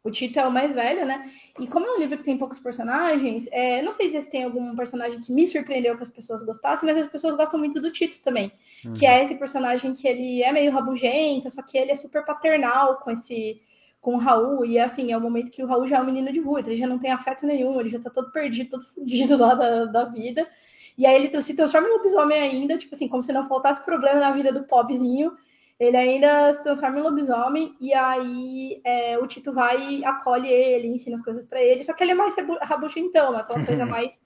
Speaker 2: O Tito é o mais velho, né? E como é um livro que tem poucos personagens, não sei se tem algum personagem que me surpreendeu que as pessoas gostassem, mas as pessoas gostam muito do Tito também. Que
Speaker 1: Uhum.
Speaker 2: é esse personagem que ele é meio rabugento, só que ele é super paternal com o Raul. E assim, é o momento que o Raul já é um menino de rua, então ele já não tem afeto nenhum, ele já tá todo perdido, todo fudido lá da vida. E aí ele se transforma em lobisomem ainda, tipo assim, como se não faltasse problema na vida do pobrezinho. Ele ainda se transforma em lobisomem e aí o Tito vai e acolhe ele, ensina as coisas para ele. Só que ele é mais rabugentão, aquela coisa mais.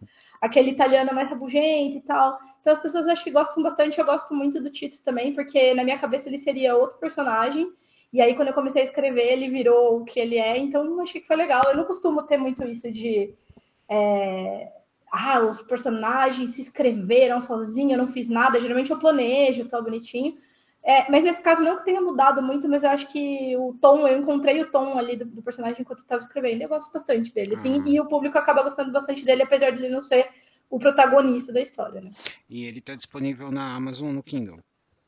Speaker 2: Aquele italiano mais rabugento e tal. Então as pessoas acho que gostam bastante. Eu gosto muito do Tito também, porque na minha cabeça ele seria outro personagem. E aí, quando eu comecei a escrever, ele virou o que ele é. Então, eu achei que foi legal. Eu não costumo ter muito isso de os personagens se escreveram sozinhos, eu não fiz nada. Geralmente eu planejo, tal, bonitinho. Mas nesse caso não que tenha mudado muito, mas eu acho que o tom, eu encontrei o tom ali do personagem enquanto eu estava escrevendo. Eu gosto bastante dele, assim,
Speaker 1: Ah,
Speaker 2: e o público acaba gostando bastante dele, apesar de ele não ser o protagonista da história, né?
Speaker 1: e ele tá disponível na Amazon no Kindle.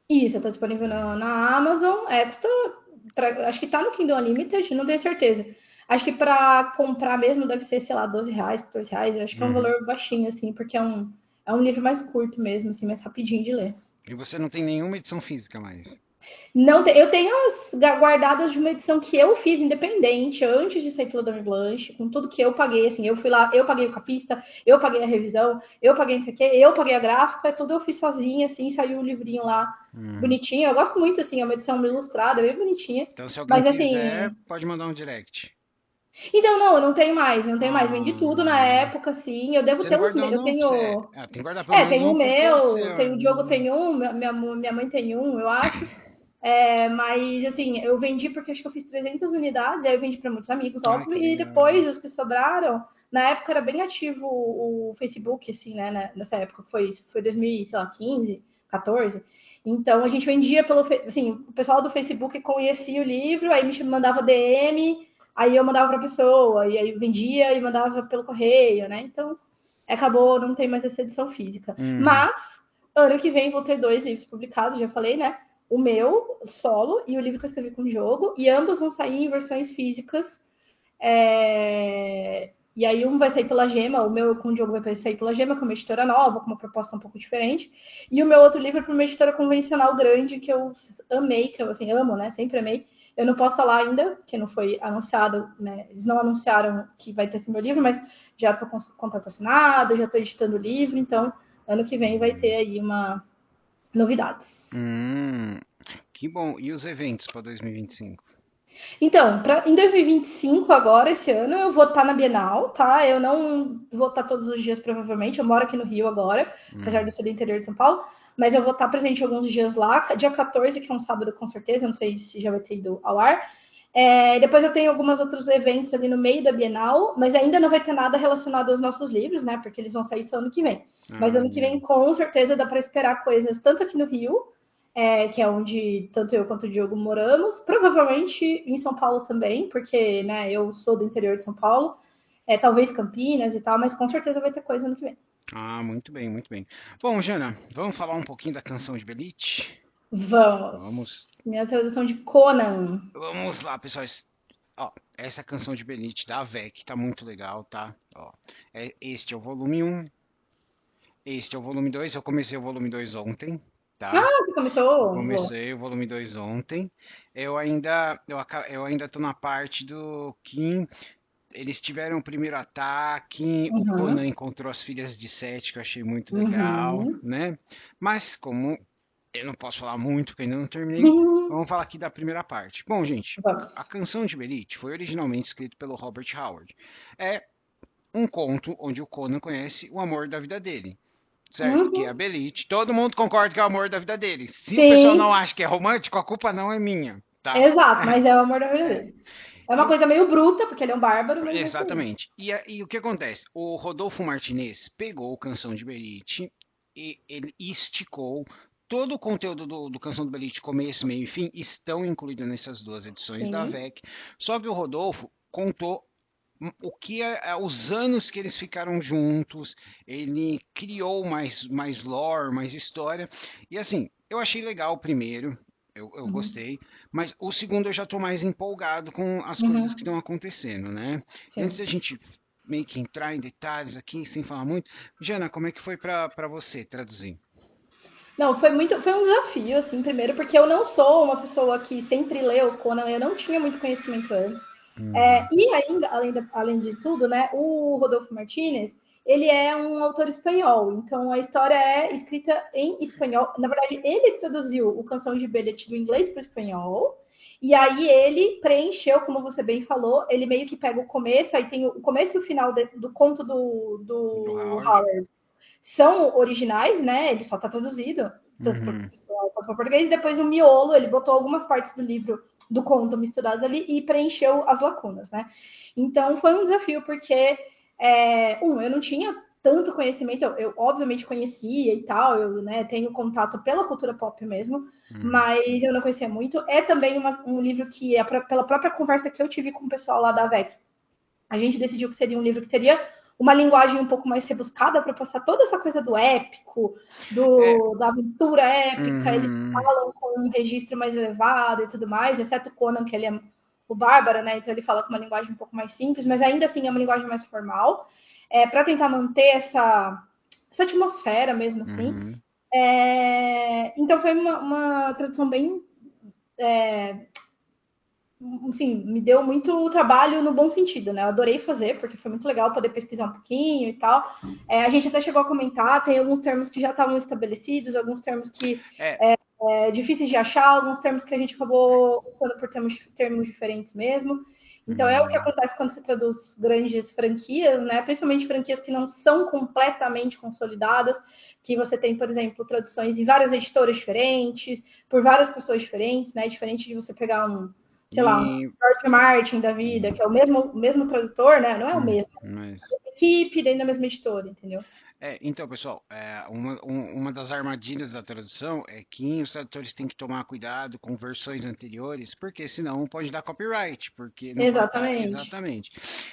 Speaker 2: Isso, está disponível na Amazon. Acho que está no Kindle Unlimited, não tenho certeza. Acho que para comprar mesmo deve ser, sei lá, R$ 12, R$ 14. Eu acho que é um
Speaker 1: Uhum.
Speaker 2: valor baixinho, assim, porque é um livro mais curto mesmo, assim, mais rapidinho de ler.
Speaker 1: E você não tem nenhuma edição física mais.
Speaker 2: Não tem, eu tenho as guardadas de uma edição que eu fiz independente, antes de sair pela Dame Blanche, com tudo que eu paguei, assim, eu fui lá, eu paguei o capista, eu paguei a revisão, eu paguei não sei o quê, eu paguei a gráfica, tudo eu fiz sozinha, assim, saiu o livrinho lá
Speaker 1: Uhum.
Speaker 2: bonitinho. Eu gosto muito, assim, é uma edição ilustrada, bem bonitinha.
Speaker 1: Então, se alguém
Speaker 2: Mas
Speaker 1: quiser,
Speaker 2: assim.
Speaker 1: pode mandar um direct.
Speaker 2: Então, não, eu não tenho mais, não tenho mais. Vendi tudo na
Speaker 1: Ah,
Speaker 2: época, assim. Eu devo
Speaker 1: você
Speaker 2: ter
Speaker 1: não
Speaker 2: uns.
Speaker 1: guardou,
Speaker 2: Eu
Speaker 1: não? Você...
Speaker 2: tenho.
Speaker 1: Ah, tem que guardar pelo menos
Speaker 2: Tem o
Speaker 1: um pro povo
Speaker 2: meu,
Speaker 1: seu.
Speaker 2: tem o Diogo tem um, minha mãe tem um, eu acho. Mas, assim, eu vendi porque acho que eu fiz 300 unidades, aí eu vendi para muitos amigos,
Speaker 1: Ah,
Speaker 2: óbvio,
Speaker 1: que
Speaker 2: e
Speaker 1: legal.
Speaker 2: depois os que sobraram, na época era bem ativo o Facebook, assim, né, nessa época, foi 2015, 14. Então, a gente vendia assim, o pessoal do Facebook conhecia o livro, aí me mandava DM, aí eu mandava para a pessoa, e aí eu vendia e mandava pelo correio, né? Então, acabou, não tem mais essa edição física.
Speaker 1: Uhum.
Speaker 2: Mas, ano que vem vou ter 2 livros publicados, já falei, né? O meu, solo, e o livro que eu escrevi com o jogo, e ambos vão sair em versões físicas. E aí um vai sair pela Gema, o meu com o Diogo vai sair pela Gema, que é uma editora nova, com uma proposta um pouco diferente. E o meu outro livro é para uma editora convencional grande, que eu amei, que eu assim, amo, né? Sempre amei. Eu não posso falar ainda, que não foi anunciado, né? Eles não anunciaram que vai ter esse meu livro, mas já estou com o contrato assinado, já estou editando o livro, então ano que vem vai ter aí uma novidades.
Speaker 1: Hum, que bom. E os eventos para 2025?
Speaker 2: Então, em 2025, agora, esse ano, eu vou estar na Bienal, tá? Eu não vou estar todos os dias, provavelmente. Eu moro aqui no Rio agora, apesar de eu ser do interior de São Paulo. Mas eu vou estar presente alguns dias lá. Dia 14, que é um sábado, com certeza. Não sei se já vai ter ido ao ar. Depois eu tenho alguns outros eventos ali no meio da Bienal, mas ainda não vai ter nada relacionado aos nossos livros, né? Porque eles vão sair só ano que vem. Mas ano que vem, com certeza, dá para esperar coisas tanto aqui no Rio, que é onde tanto eu quanto o Diogo moramos, provavelmente em São Paulo também, porque né, eu sou do interior de São Paulo, talvez Campinas e tal, mas com certeza vai ter coisa ano que vem.
Speaker 1: Ah, muito bem, muito bem. Bom, Jana, vamos falar um pouquinho da canção de Belite?
Speaker 2: Vamos.
Speaker 1: Vamos.
Speaker 2: Minha tradução de Conan.
Speaker 1: Vamos lá, pessoal. Ó, essa canção de Belite da AVEC tá muito legal, tá? Ó, este é o volume um. Este é o volume 2. Eu comecei o volume 2 ontem, tá?
Speaker 2: Você começou?
Speaker 1: Comecei o volume 2 ontem. Eu ainda tô na parte do Kim. Eles tiveram o primeiro ataque, o
Speaker 2: Uhum.
Speaker 1: Conan encontrou as filhas de Sete, que eu achei muito legal,
Speaker 2: Uhum.
Speaker 1: né? Mas como eu não posso falar muito, porque ainda não terminei, vamos falar aqui da primeira parte. Bom, gente,
Speaker 2: Vamos.
Speaker 1: a canção de Belit foi originalmente escrita pelo Robert Howard. É um conto onde o Conan conhece o amor da vida dele. Certo? Que é a
Speaker 2: Uhum.
Speaker 1: Belit. Todo mundo concorda que é o amor da vida dele. Se o pessoal não
Speaker 2: Sim,
Speaker 1: acha que é romântico, a culpa não é minha, tá?
Speaker 2: exato, mas é o amor da vida
Speaker 1: É.
Speaker 2: dele. É
Speaker 1: E
Speaker 2: uma
Speaker 1: o
Speaker 2: coisa meio bruta, porque ele é um bárbaro, mas é isso aí.
Speaker 1: Exatamente. E o que acontece? O Rodolfo Martinez pegou Canção de Berit e ele esticou todo o conteúdo do Canção de Berit, começo, meio e fim, estão incluídos nessas duas edições da
Speaker 2: Sim.
Speaker 1: VEC. Só que o Rodolfo contou o que os anos que eles ficaram juntos, ele criou mais lore, mais história. E assim, eu achei legal o primeiro, eu
Speaker 2: Uhum.
Speaker 1: gostei, mas o segundo eu já estou mais empolgado com as coisas que
Speaker 2: Uhum.
Speaker 1: estão acontecendo, né? E antes
Speaker 2: Sim.
Speaker 1: da gente meio que entrar em detalhes aqui, sem falar muito, Jana, como é que foi para você traduzir?
Speaker 2: Não, foi um desafio, assim, primeiro, porque eu não sou uma pessoa que sempre lê o Conan, eu não tinha muito conhecimento antes.
Speaker 1: Uhum,
Speaker 2: E ainda, além de tudo, né, o Rodolfo Martínez, ele é um autor espanhol, então a história é escrita em espanhol. Na verdade, ele traduziu o Canção de Bellet do inglês para o espanhol, e aí ele preencheu, como você bem falou, ele meio que pega o começo, aí tem o começo e o final do conto
Speaker 1: do
Speaker 2: do
Speaker 1: Howard.
Speaker 2: Howard são originais, né? Ele só está traduzido, tanto para
Speaker 1: Uhum,
Speaker 2: português, e depois no miolo ele botou algumas partes do livro, do conto misturadas ali e preencheu as lacunas, né? Então foi um desafio, porque, eu não tinha tanto conhecimento, eu obviamente conhecia e tal, eu né, tenho contato pela cultura pop mesmo,
Speaker 1: uhum,
Speaker 2: mas eu não conhecia muito. É também um livro que, pela própria conversa que eu tive com o pessoal lá da VEC, a gente decidiu que seria um livro que teria uma linguagem um pouco mais rebuscada para passar toda essa coisa do épico,
Speaker 1: é,
Speaker 2: da aventura épica. Eles
Speaker 1: uhum,
Speaker 2: falam com um registro mais elevado e tudo mais, exceto o Conan, que ele é o bárbaro, né? Então ele fala com uma linguagem um pouco mais simples, mas ainda assim é uma linguagem mais formal, para tentar manter essa atmosfera mesmo assim.
Speaker 1: uhum.
Speaker 2: Então foi uma tradução bem assim, me deu muito trabalho no bom sentido, né? Eu adorei fazer, porque foi muito legal poder pesquisar um pouquinho e tal. A gente até chegou a comentar, tem alguns termos que já estavam estabelecidos, alguns termos que
Speaker 1: É,
Speaker 2: difíceis de achar, alguns termos que a gente acabou usando por termos diferentes mesmo. Então é o que
Speaker 1: uhum.
Speaker 2: acontece quando você traduz grandes franquias, né? Principalmente franquias que não são completamente consolidadas, que você tem, por exemplo, traduções em várias editoras diferentes, por várias pessoas diferentes, né? Diferente de você pegar sei lá, um
Speaker 1: E
Speaker 2: George Martin da vida, que é o mesmo tradutor, né? Não é o mesmo,
Speaker 1: mas
Speaker 2: equipe dentro da mesma editora, entendeu?
Speaker 1: então, pessoal, uma das armadilhas da tradução é que os tradutores têm que tomar cuidado com versões anteriores, porque senão pode dar copyright, porque não pode estar
Speaker 2: Exatamente.
Speaker 1: exatamente.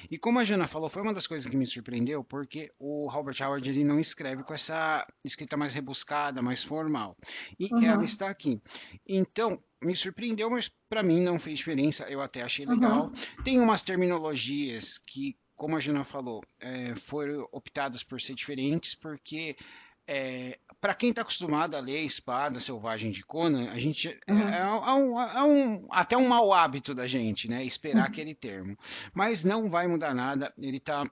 Speaker 1: E como a Jana falou, foi uma das coisas que me surpreendeu, porque o Robert Howard ele não escreve com essa escrita mais rebuscada, mais formal. E ela
Speaker 2: Uhum,
Speaker 1: está aqui. Então, me surpreendeu, mas para mim não fez diferença, eu até achei legal.
Speaker 2: uhum,
Speaker 1: Tem umas terminologias que como a Jana falou, foram optadas por ser diferentes, porque para quem está acostumado a ler Espada Selvagem de Conan, a gente
Speaker 2: uhum,
Speaker 1: até um mau hábito da gente, né? Esperar
Speaker 2: uhum.
Speaker 1: aquele termo. Mas não vai mudar nada, ele está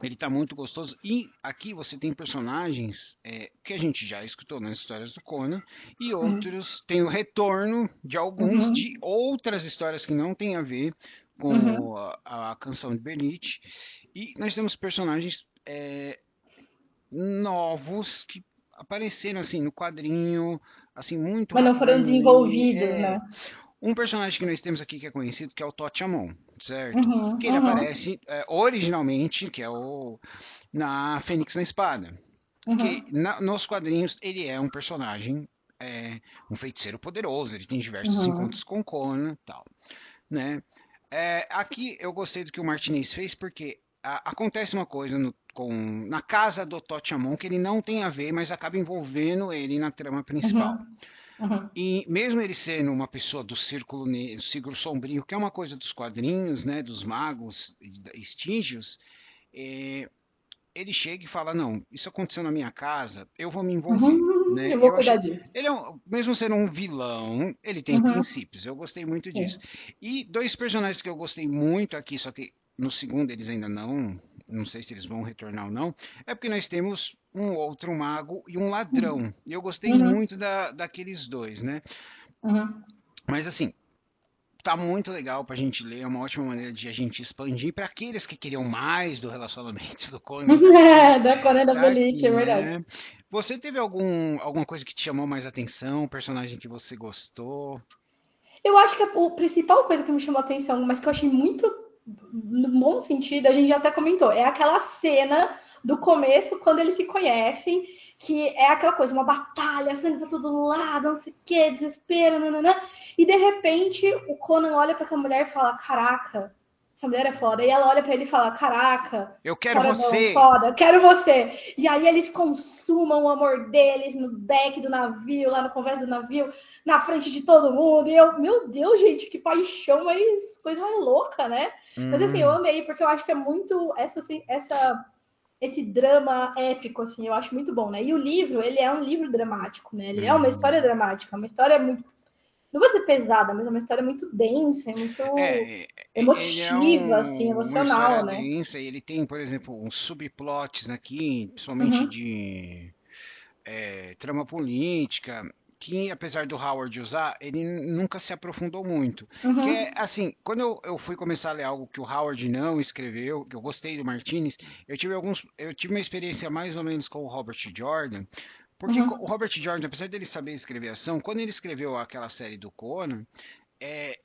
Speaker 1: Ele tá muito gostoso. E aqui você tem personagens que a gente já escutou nas histórias do Conan. E
Speaker 2: Uhum.
Speaker 1: outros tem o retorno de alguns
Speaker 2: Uhum.
Speaker 1: de outras histórias que não tem a ver
Speaker 2: Uhum.
Speaker 1: com a canção de Belit. E nós temos personagens novos que apareceram assim no quadrinho, assim muito
Speaker 2: Mas não foram
Speaker 1: rapidamente.
Speaker 2: desenvolvidos, né?
Speaker 1: Um personagem que nós temos aqui que é conhecido que é o Totiamon, certo?
Speaker 2: Uhum.
Speaker 1: Que ele
Speaker 2: Uhum.
Speaker 1: aparece originalmente, que é o na Fênix na Espada, que
Speaker 2: Uhum.
Speaker 1: nos quadrinhos ele é um personagem, um feiticeiro poderoso, ele tem diversos
Speaker 2: Uhum.
Speaker 1: encontros com Conan e tal, né? Aqui eu gostei do que o Martinez fez porque acontece uma coisa na casa do Totiamon que ele não tem a ver, mas acaba envolvendo ele na trama principal.
Speaker 2: Uhum. Uhum.
Speaker 1: E mesmo ele sendo uma pessoa do círculo sombrio, que é uma coisa dos quadrinhos, né, dos magos e estígios, é, ele chega e fala, não, isso aconteceu na minha casa, eu vou me envolver,
Speaker 2: Uhum.
Speaker 1: né?
Speaker 2: Eu vou
Speaker 1: Eu
Speaker 2: cuidar
Speaker 1: achei,
Speaker 2: disso.
Speaker 1: mesmo sendo um vilão, ele tem
Speaker 2: Uhum.
Speaker 1: princípios. Eu gostei muito disso.
Speaker 2: Sim.
Speaker 1: E dois personagens que eu gostei muito aqui, só que no segundo eles ainda não sei se eles vão retornar ou não, é porque nós temos um outro mago e um ladrão. E eu gostei
Speaker 2: Uhum.
Speaker 1: muito daqueles dois, né?
Speaker 2: Uhum.
Speaker 1: Mas assim, tá muito legal pra gente ler, é uma ótima maneira de a gente expandir para aqueles que queriam mais do relacionamento do Conan e da Belly.
Speaker 2: Da Conan da
Speaker 1: Tá
Speaker 2: Belite,
Speaker 1: aqui,
Speaker 2: é verdade.
Speaker 1: né? Você teve alguma coisa que te chamou mais atenção, um personagem que você gostou?
Speaker 2: Eu acho que a principal coisa que me chamou a atenção, mas que eu achei muito no bom sentido, a gente já até comentou, é aquela cena do começo, quando eles se conhecem, que é aquela coisa, uma batalha, sangue pra todo lado, não sei o que, desespero, nananã. E de repente o Conan olha pra aquela mulher e fala: Caraca, essa mulher é foda. E ela olha pra ele e fala: Caraca,
Speaker 1: Eu quero
Speaker 2: foradão,
Speaker 1: você!
Speaker 2: foda, quero você. E aí eles consumam o amor deles no deck do navio, lá no conversa do navio, na frente de todo mundo. E eu, meu Deus, gente, que paixão, mas coisa mais louca, né? Mas assim, eu
Speaker 1: Hum,
Speaker 2: amei, porque eu acho que é muito esse drama épico, assim, eu acho muito bom, né? E o livro, ele é um livro dramático, né? Ele é uma história
Speaker 1: hum.
Speaker 2: dramática, uma história muito, não vou dizer pesada, mas é uma história muito densa, é muito
Speaker 1: Ele é
Speaker 2: emotiva, assim,
Speaker 1: uma história
Speaker 2: emocional, né?
Speaker 1: densa e ele tem, por exemplo, uns subplots aqui, principalmente
Speaker 2: Uhum,
Speaker 1: de trama política, que apesar do Howard usar, ele nunca se aprofundou muito. Que é
Speaker 2: uhum,
Speaker 1: assim, quando eu fui começar a ler algo que o Howard não escreveu, que eu gostei do Martinez, eu tive uma experiência mais ou menos com o Robert Jordan, porque o
Speaker 2: uhum,
Speaker 1: Robert Jordan, apesar dele saber escrever ação, quando ele escreveu aquela série do Conan,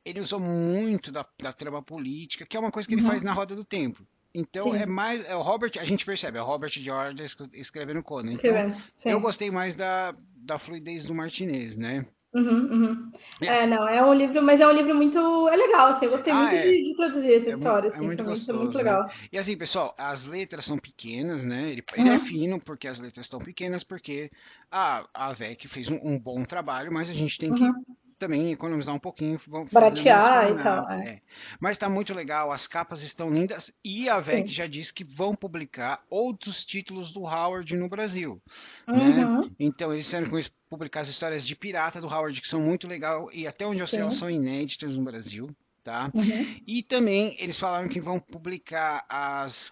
Speaker 1: ele usou muito da trama política, que é uma coisa que ele faz na
Speaker 2: uhum,
Speaker 1: roda do tempo. Então é
Speaker 2: sim,
Speaker 1: mais. É o Robert, a gente percebe, é o Robert Jordan escrevendo Conan. Então
Speaker 2: escrevendo,
Speaker 1: eu
Speaker 2: sim.
Speaker 1: gostei mais da fluidez do Martinez, né?
Speaker 2: Uhum, uhum.
Speaker 1: E
Speaker 2: É,
Speaker 1: assim,
Speaker 2: não, é um livro, mas é um livro muito, é legal, assim, eu gostei muito
Speaker 1: ah, é.
Speaker 2: de produzir essa história,
Speaker 1: É
Speaker 2: assim,
Speaker 1: muito
Speaker 2: foi muito
Speaker 1: gostoso, né?
Speaker 2: legal.
Speaker 1: E assim, pessoal, as letras são pequenas, né? Ele é
Speaker 2: Uhum,
Speaker 1: fino porque as letras estão pequenas, porque a VEC fez um bom trabalho, mas a gente tem que
Speaker 2: uhum.
Speaker 1: também economizar um pouquinho fazendo um
Speaker 2: Baratear e tal,
Speaker 1: formato.
Speaker 2: é.
Speaker 1: Mas tá muito legal, as capas estão lindas e a VEC
Speaker 2: Sim.
Speaker 1: já disse que vão publicar outros títulos do Howard no Brasil, né?
Speaker 2: Uhum,
Speaker 1: Então eles disseram que vão publicar as histórias de pirata do Howard, que são muito legal e até onde eu sei elas são
Speaker 2: sim.
Speaker 1: inéditas no Brasil. Tá?
Speaker 2: Uhum,
Speaker 1: E também eles falaram que vão publicar as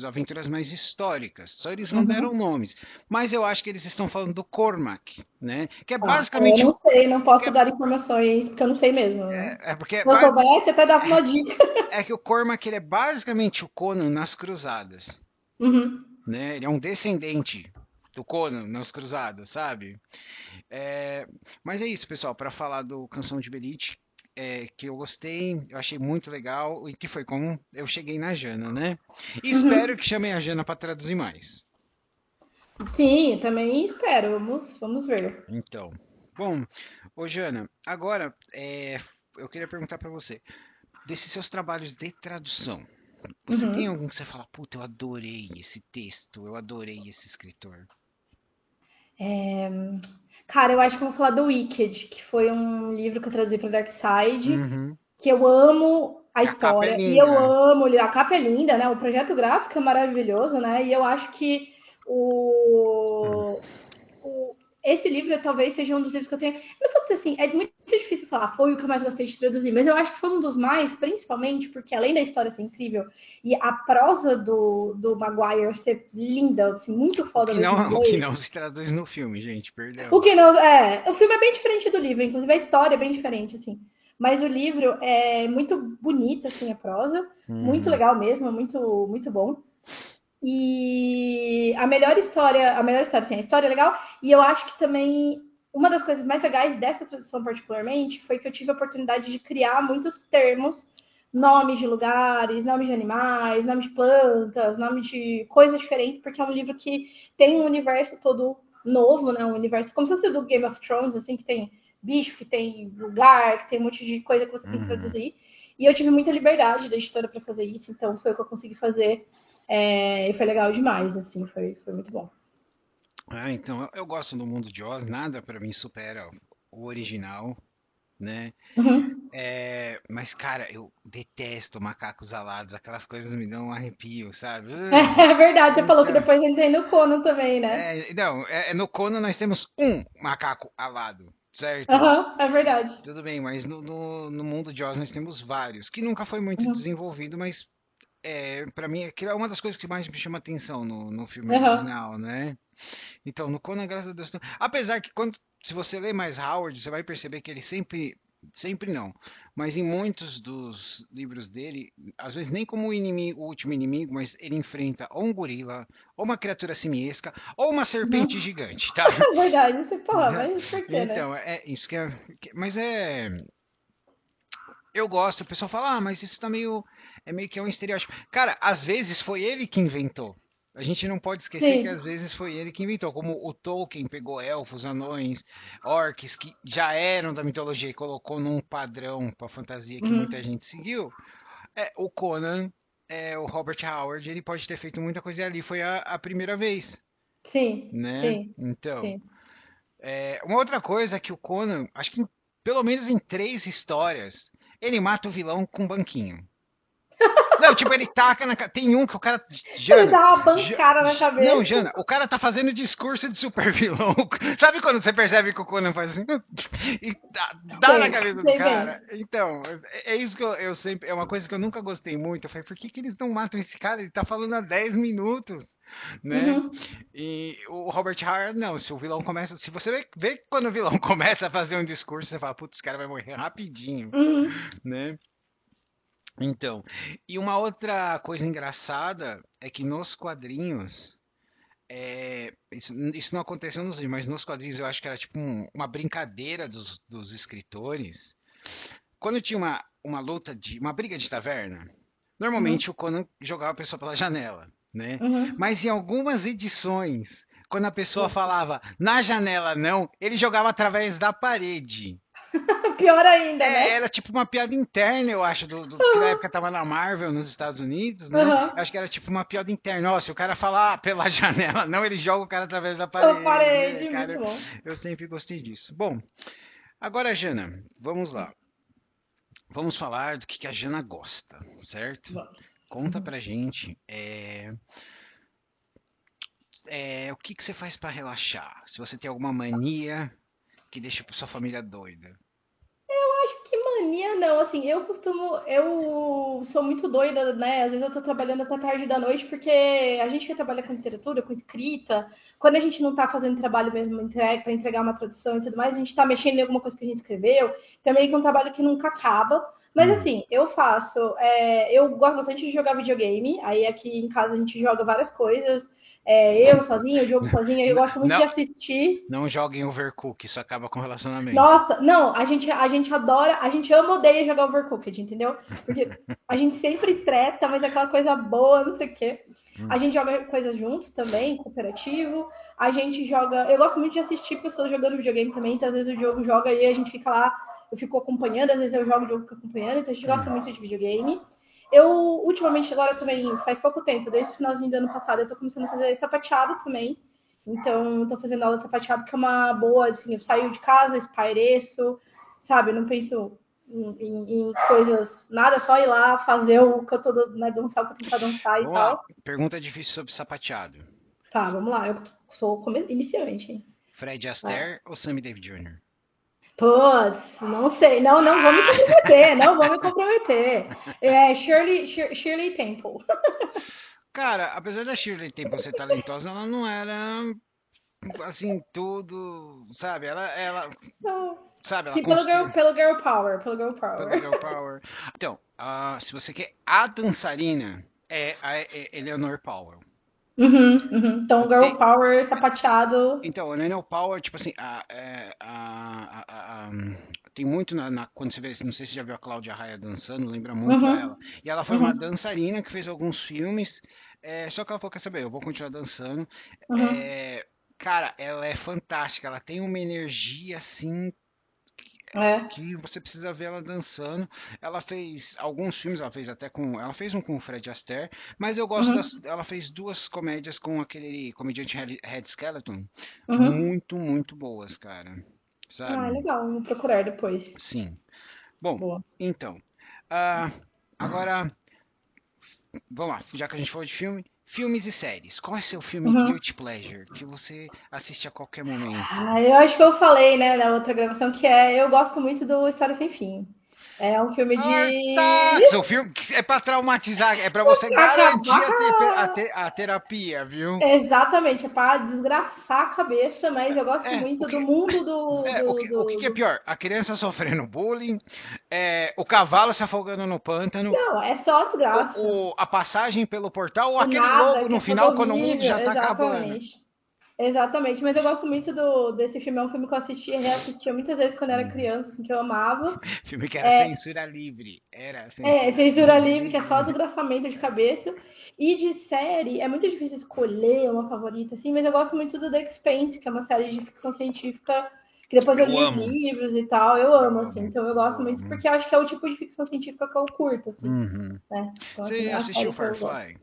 Speaker 1: aventuras mais históricas. Só eles não deram
Speaker 2: uhum.
Speaker 1: nomes. Mas eu acho que eles estão falando do Cormac, né? Que é
Speaker 2: Tá. Eu
Speaker 1: basicamente
Speaker 2: não sei, não
Speaker 1: que
Speaker 2: posso dar informações, porque eu não sei mesmo.
Speaker 1: porque
Speaker 2: Se eu soubesse, até dava uma dica.
Speaker 1: é que o Cormac ele é basicamente o Conan nas cruzadas,
Speaker 2: Uhum,
Speaker 1: né? Ele é um descendente do Conan nas cruzadas, sabe? É, mas é isso, pessoal, para falar do Canção de Belit, que eu gostei, eu achei muito legal e que foi como eu cheguei na Jana, né? E espero
Speaker 2: uhum.
Speaker 1: que chamem a Jana para traduzir mais.
Speaker 2: Sim, também espero. Vamos ver.
Speaker 1: Então, bom, ô Jana, agora eu queria perguntar para você, desses seus trabalhos de tradução, você tem
Speaker 2: Uhum.
Speaker 1: algum que você fala, puta, eu adorei esse texto, eu adorei esse escritor?
Speaker 2: Cara, eu acho que eu vou falar do Wicked, que foi um livro que eu traduzi para Dark Side,
Speaker 1: Uhum.
Speaker 2: que eu amo a
Speaker 1: Que a capa é
Speaker 2: história e eu
Speaker 1: linda.
Speaker 2: amo a capa é linda, né? O projeto gráfico é maravilhoso, né? E eu acho que o esse livro talvez seja um dos livros que eu tenho. Eu não vou dizer assim, é muito difícil falar, foi o que eu mais gostei de traduzir, mas eu acho que foi um dos mais, principalmente porque além da história ser incrível e a prosa do Maguire ser linda, assim, muito foda mesmo em
Speaker 1: O que
Speaker 2: inglês.
Speaker 1: não se traduz no filme, gente,
Speaker 2: O
Speaker 1: perdão.
Speaker 2: que não, o filme é bem diferente do livro, inclusive a história é bem diferente, assim. Mas o livro é muito bonito, assim, a prosa, muito
Speaker 1: Uhum.
Speaker 2: legal mesmo, é muito, muito bom. E a melhor história, assim, a história é legal. E eu acho que também uma das coisas mais legais dessa tradução, particularmente, foi que eu tive a oportunidade de criar muitos termos, nomes de lugares, nomes de animais, nomes de plantas, nomes de coisas diferentes, porque é um livro que tem um universo todo novo, né? Um universo como se fosse o do Game of Thrones, assim, que tem bicho, que tem lugar, que tem um monte de coisa que você tem que
Speaker 1: Uhum.
Speaker 2: traduzir. E eu tive muita liberdade da editora para fazer isso, então foi o que eu consegui fazer e foi legal demais, assim, foi muito bom.
Speaker 1: Ah, então, eu gosto do mundo de Oz, nada pra mim supera o original, né?
Speaker 2: Uhum.
Speaker 1: Mas, cara, eu detesto macacos alados, aquelas coisas me dão um arrepio, sabe?
Speaker 2: É verdade, você falou que
Speaker 1: Então,
Speaker 2: depois a gente tem no Conan também, né?
Speaker 1: não, no Conan nós temos um macaco alado, certo?
Speaker 2: Aham, é verdade.
Speaker 1: Tudo bem, mas no mundo de Oz nós temos vários, que nunca foi muito
Speaker 2: Uhum.
Speaker 1: desenvolvido, mas para mim aquilo é uma das coisas que mais me chama atenção no filme
Speaker 2: Aham.
Speaker 1: original, né? Então, no Conan, graças a Deus. Apesar que se você ler mais Howard, você vai perceber que ele sempre não, mas em muitos dos livros dele, às vezes nem como o inimigo, o último inimigo, mas ele enfrenta ou um gorila, ou uma criatura simiesca, ou uma serpente
Speaker 2: Uhum.
Speaker 1: gigante, tá?
Speaker 2: É verdade, você fala, mas por quê, né?
Speaker 1: Então, é isso mas eu gosto, o pessoal fala, mas isso tá meio que é um estereótipo. Cara, às vezes foi ele que inventou. A gente não pode esquecer que
Speaker 2: Sim.
Speaker 1: às vezes foi ele que inventou, como o Tolkien pegou elfos, anões, orcs, que já eram da mitologia e colocou num padrão pra fantasia que muita
Speaker 2: Uhum.
Speaker 1: gente seguiu. O Conan, o Robert Howard, ele pode ter feito muita coisa ali, foi a primeira vez,
Speaker 2: Sim,
Speaker 1: né?
Speaker 2: sim,
Speaker 1: Então,
Speaker 2: sim.
Speaker 1: uma outra coisa é que o Conan, acho que pelo menos em 3 histórias, ele mata o vilão com um banquinho. Não, tipo, ele taca na. Tem um que o cara.
Speaker 2: Ele
Speaker 1: Jana.
Speaker 2: dá uma bancada na
Speaker 1: Não,
Speaker 2: cabeça.
Speaker 1: Jana, o cara tá fazendo discurso de super vilão. Sabe quando você percebe que o Conan faz assim? E dá na
Speaker 2: Sei,
Speaker 1: cabeça do
Speaker 2: sei
Speaker 1: cara?
Speaker 2: bem.
Speaker 1: Então, é isso que eu sempre. É uma coisa que eu nunca gostei muito. Eu falei, por que eles não matam esse cara? Ele tá falando há 10 minutos, né?
Speaker 2: Uhum.
Speaker 1: E o Robert Hart, não. Se o vilão começa. Se você vê que quando o vilão começa a fazer um discurso, você fala, putz, esse cara vai morrer rapidinho,
Speaker 2: Uhum.
Speaker 1: né? Então, e uma outra coisa engraçada é que nos quadrinhos, isso não aconteceu nos livros, mas nos quadrinhos eu acho que era tipo uma brincadeira dos escritores. Quando tinha uma luta uma briga de taverna, normalmente o
Speaker 2: Uhum.
Speaker 1: Conan jogava a pessoa pela janela, né?
Speaker 2: Uhum.
Speaker 1: Mas em algumas edições, quando a pessoa
Speaker 2: Putz.
Speaker 1: falava na janela não, ele jogava através da parede.
Speaker 2: Pior ainda,
Speaker 1: Era
Speaker 2: né?
Speaker 1: tipo uma piada interna, eu acho, que na época tava na Marvel, nos Estados Unidos, né? Eu
Speaker 2: Uhum.
Speaker 1: acho que era tipo uma piada interna. Ó, se o cara falar pela janela, não, ele joga o cara através da
Speaker 2: Pela
Speaker 1: parede, né,
Speaker 2: parede, muito
Speaker 1: cara?
Speaker 2: bom.
Speaker 1: Eu sempre gostei disso. Bom, agora, Jana, vamos lá. Vamos falar do que a Jana gosta, certo?
Speaker 2: Vamos.
Speaker 1: Conta pra gente o que você faz pra relaxar. Se você tem alguma mania que deixa sua família doida.
Speaker 2: Acho que mania não, assim, eu sou muito doida, né? Às vezes eu tô trabalhando até tarde da noite, porque a gente que trabalha com literatura, com escrita, quando a gente não tá fazendo trabalho mesmo para entregar uma tradução e tudo mais, a gente tá mexendo em alguma coisa que a gente escreveu, também que é um trabalho que nunca acaba. Mas
Speaker 1: Hum.
Speaker 2: assim, eu gosto bastante de jogar videogame, aí aqui em casa a gente joga várias coisas, eu sozinha, o jogo sozinha, eu gosto muito de
Speaker 1: Não,
Speaker 2: assistir.
Speaker 1: não joguem Overcook, isso acaba com o relacionamento.
Speaker 2: Nossa, não, a gente adora, a gente ama odeia jogar Overcooked, entendeu? Porque a gente sempre treta, mas é aquela coisa boa, não sei o quê. A
Speaker 1: Hum.
Speaker 2: gente joga coisas juntos também, cooperativo. A gente joga. Eu gosto muito de assistir pessoas jogando videogame também, então às vezes o jogo joga e a gente fica lá, eu fico acompanhando, às vezes eu jogo o jogo fico acompanhando, então a gente gosta
Speaker 1: Hum.
Speaker 2: muito de videogame. Eu, ultimamente, agora também, faz pouco tempo, desde o finalzinho do ano passado, eu tô começando a fazer sapateado também. Então, estou fazendo aula de sapateado, que é uma boa, assim, eu saio de casa, espaireço, sabe? Eu não penso em coisas, nada, só ir lá fazer o que eu tô, né, dançar o que eu tenho pra dançar e
Speaker 1: Vamos lá.
Speaker 2: tal.
Speaker 1: Pergunta difícil sobre sapateado.
Speaker 2: Tá, vamos lá, eu sou iniciante, hein?
Speaker 1: Fred
Speaker 2: Vai.
Speaker 1: Astaire ou Sammy Davis Jr.?
Speaker 2: Putz, não sei. Não, não vou me comprometer. Não vou me comprometer. É Shirley Temple.
Speaker 1: Cara, apesar da Shirley Temple ser talentosa, ela não era assim tudo, sabe? Sabe, ela
Speaker 2: Sim, pelo
Speaker 1: construiu
Speaker 2: Girl Power. Pelo Girl
Speaker 1: pelo
Speaker 2: Power.
Speaker 1: Girl Power. Então, se você quer a dançarina, é a Eleanor Powell.
Speaker 2: Uhum, uhum. Então, Girl
Speaker 1: Tem,
Speaker 2: Power, sapateado.
Speaker 1: então, a Eleanor Powell, tipo assim, tem muito quando você vê, não sei se você já viu a Cláudia Raia dançando, lembra muito ela.
Speaker 2: Uhum,
Speaker 1: E ela foi uma
Speaker 2: uhum,
Speaker 1: dançarina que fez alguns filmes, só que ela falou, quer saber, eu vou continuar dançando.
Speaker 2: uhum.
Speaker 1: É, cara, ela é fantástica, ela tem uma energia assim
Speaker 2: É.
Speaker 1: que você precisa ver ela dançando. Ela fez alguns filmes, ela fez um com o Fred Astaire, mas eu gosto
Speaker 2: Uhum,
Speaker 1: ela fez duas comédias com aquele comediante Red Skeleton,
Speaker 2: uhum.
Speaker 1: muito, muito boas, cara.
Speaker 2: Ah,
Speaker 1: Sabe?
Speaker 2: legal. Vou procurar depois.
Speaker 1: Sim. Bom,
Speaker 2: Boa.
Speaker 1: então, ah, agora vamos lá, já que a gente falou de filme, filmes e séries. Qual é seu filme
Speaker 2: Uhum.
Speaker 1: guilty pleasure que você assiste a qualquer momento?
Speaker 2: Ah, eu acho que eu falei, né, na outra gravação, que eu gosto muito do História Sem Fim. É um filme
Speaker 1: Ah,
Speaker 2: de.
Speaker 1: tá! Seu filme é pra traumatizar, é pra você
Speaker 2: Pra
Speaker 1: garantir
Speaker 2: acabar com
Speaker 1: a terapia, viu?
Speaker 2: Exatamente, é pra desgraçar a cabeça, mas eu gosto
Speaker 1: É,
Speaker 2: muito do mundo do, do,
Speaker 1: o que
Speaker 2: do,
Speaker 1: que é
Speaker 2: do-
Speaker 1: pior? A criança sofrendo bullying, o cavalo se afogando no pântano,
Speaker 2: Não, é só desgraça.
Speaker 1: a passagem pelo portal, ou
Speaker 2: O
Speaker 1: aquele
Speaker 2: nada,
Speaker 1: lobo
Speaker 2: que
Speaker 1: no
Speaker 2: é todo
Speaker 1: final quando o mundo
Speaker 2: horrível.
Speaker 1: já tá acabando.
Speaker 2: Exatamente. Exatamente, mas eu gosto muito desse filme. É um filme que eu assistia e reassistia muitas vezes quando era
Speaker 1: Hum.
Speaker 2: criança, assim, que eu amava.
Speaker 1: Filme que era censura livre. Era censura
Speaker 2: Censura livre, que é só
Speaker 1: livre.
Speaker 2: desgraçamento de cabeça. E de série, é muito difícil escolher uma favorita, assim, mas eu gosto muito do The Expanse, que é uma série de ficção científica, que depois eu
Speaker 1: Eu
Speaker 2: li os
Speaker 1: amo.
Speaker 2: livros e tal. Eu
Speaker 1: Eu
Speaker 2: amo, assim,
Speaker 1: amo.
Speaker 2: então eu gosto
Speaker 1: Eu
Speaker 2: muito,
Speaker 1: amo.
Speaker 2: porque eu acho que é o tipo de ficção científica que eu curto, assim,
Speaker 1: Uhum.
Speaker 2: né? Então, assim,
Speaker 1: Você
Speaker 2: é a
Speaker 1: assistiu
Speaker 2: série que eu gosto.
Speaker 1: Firefly?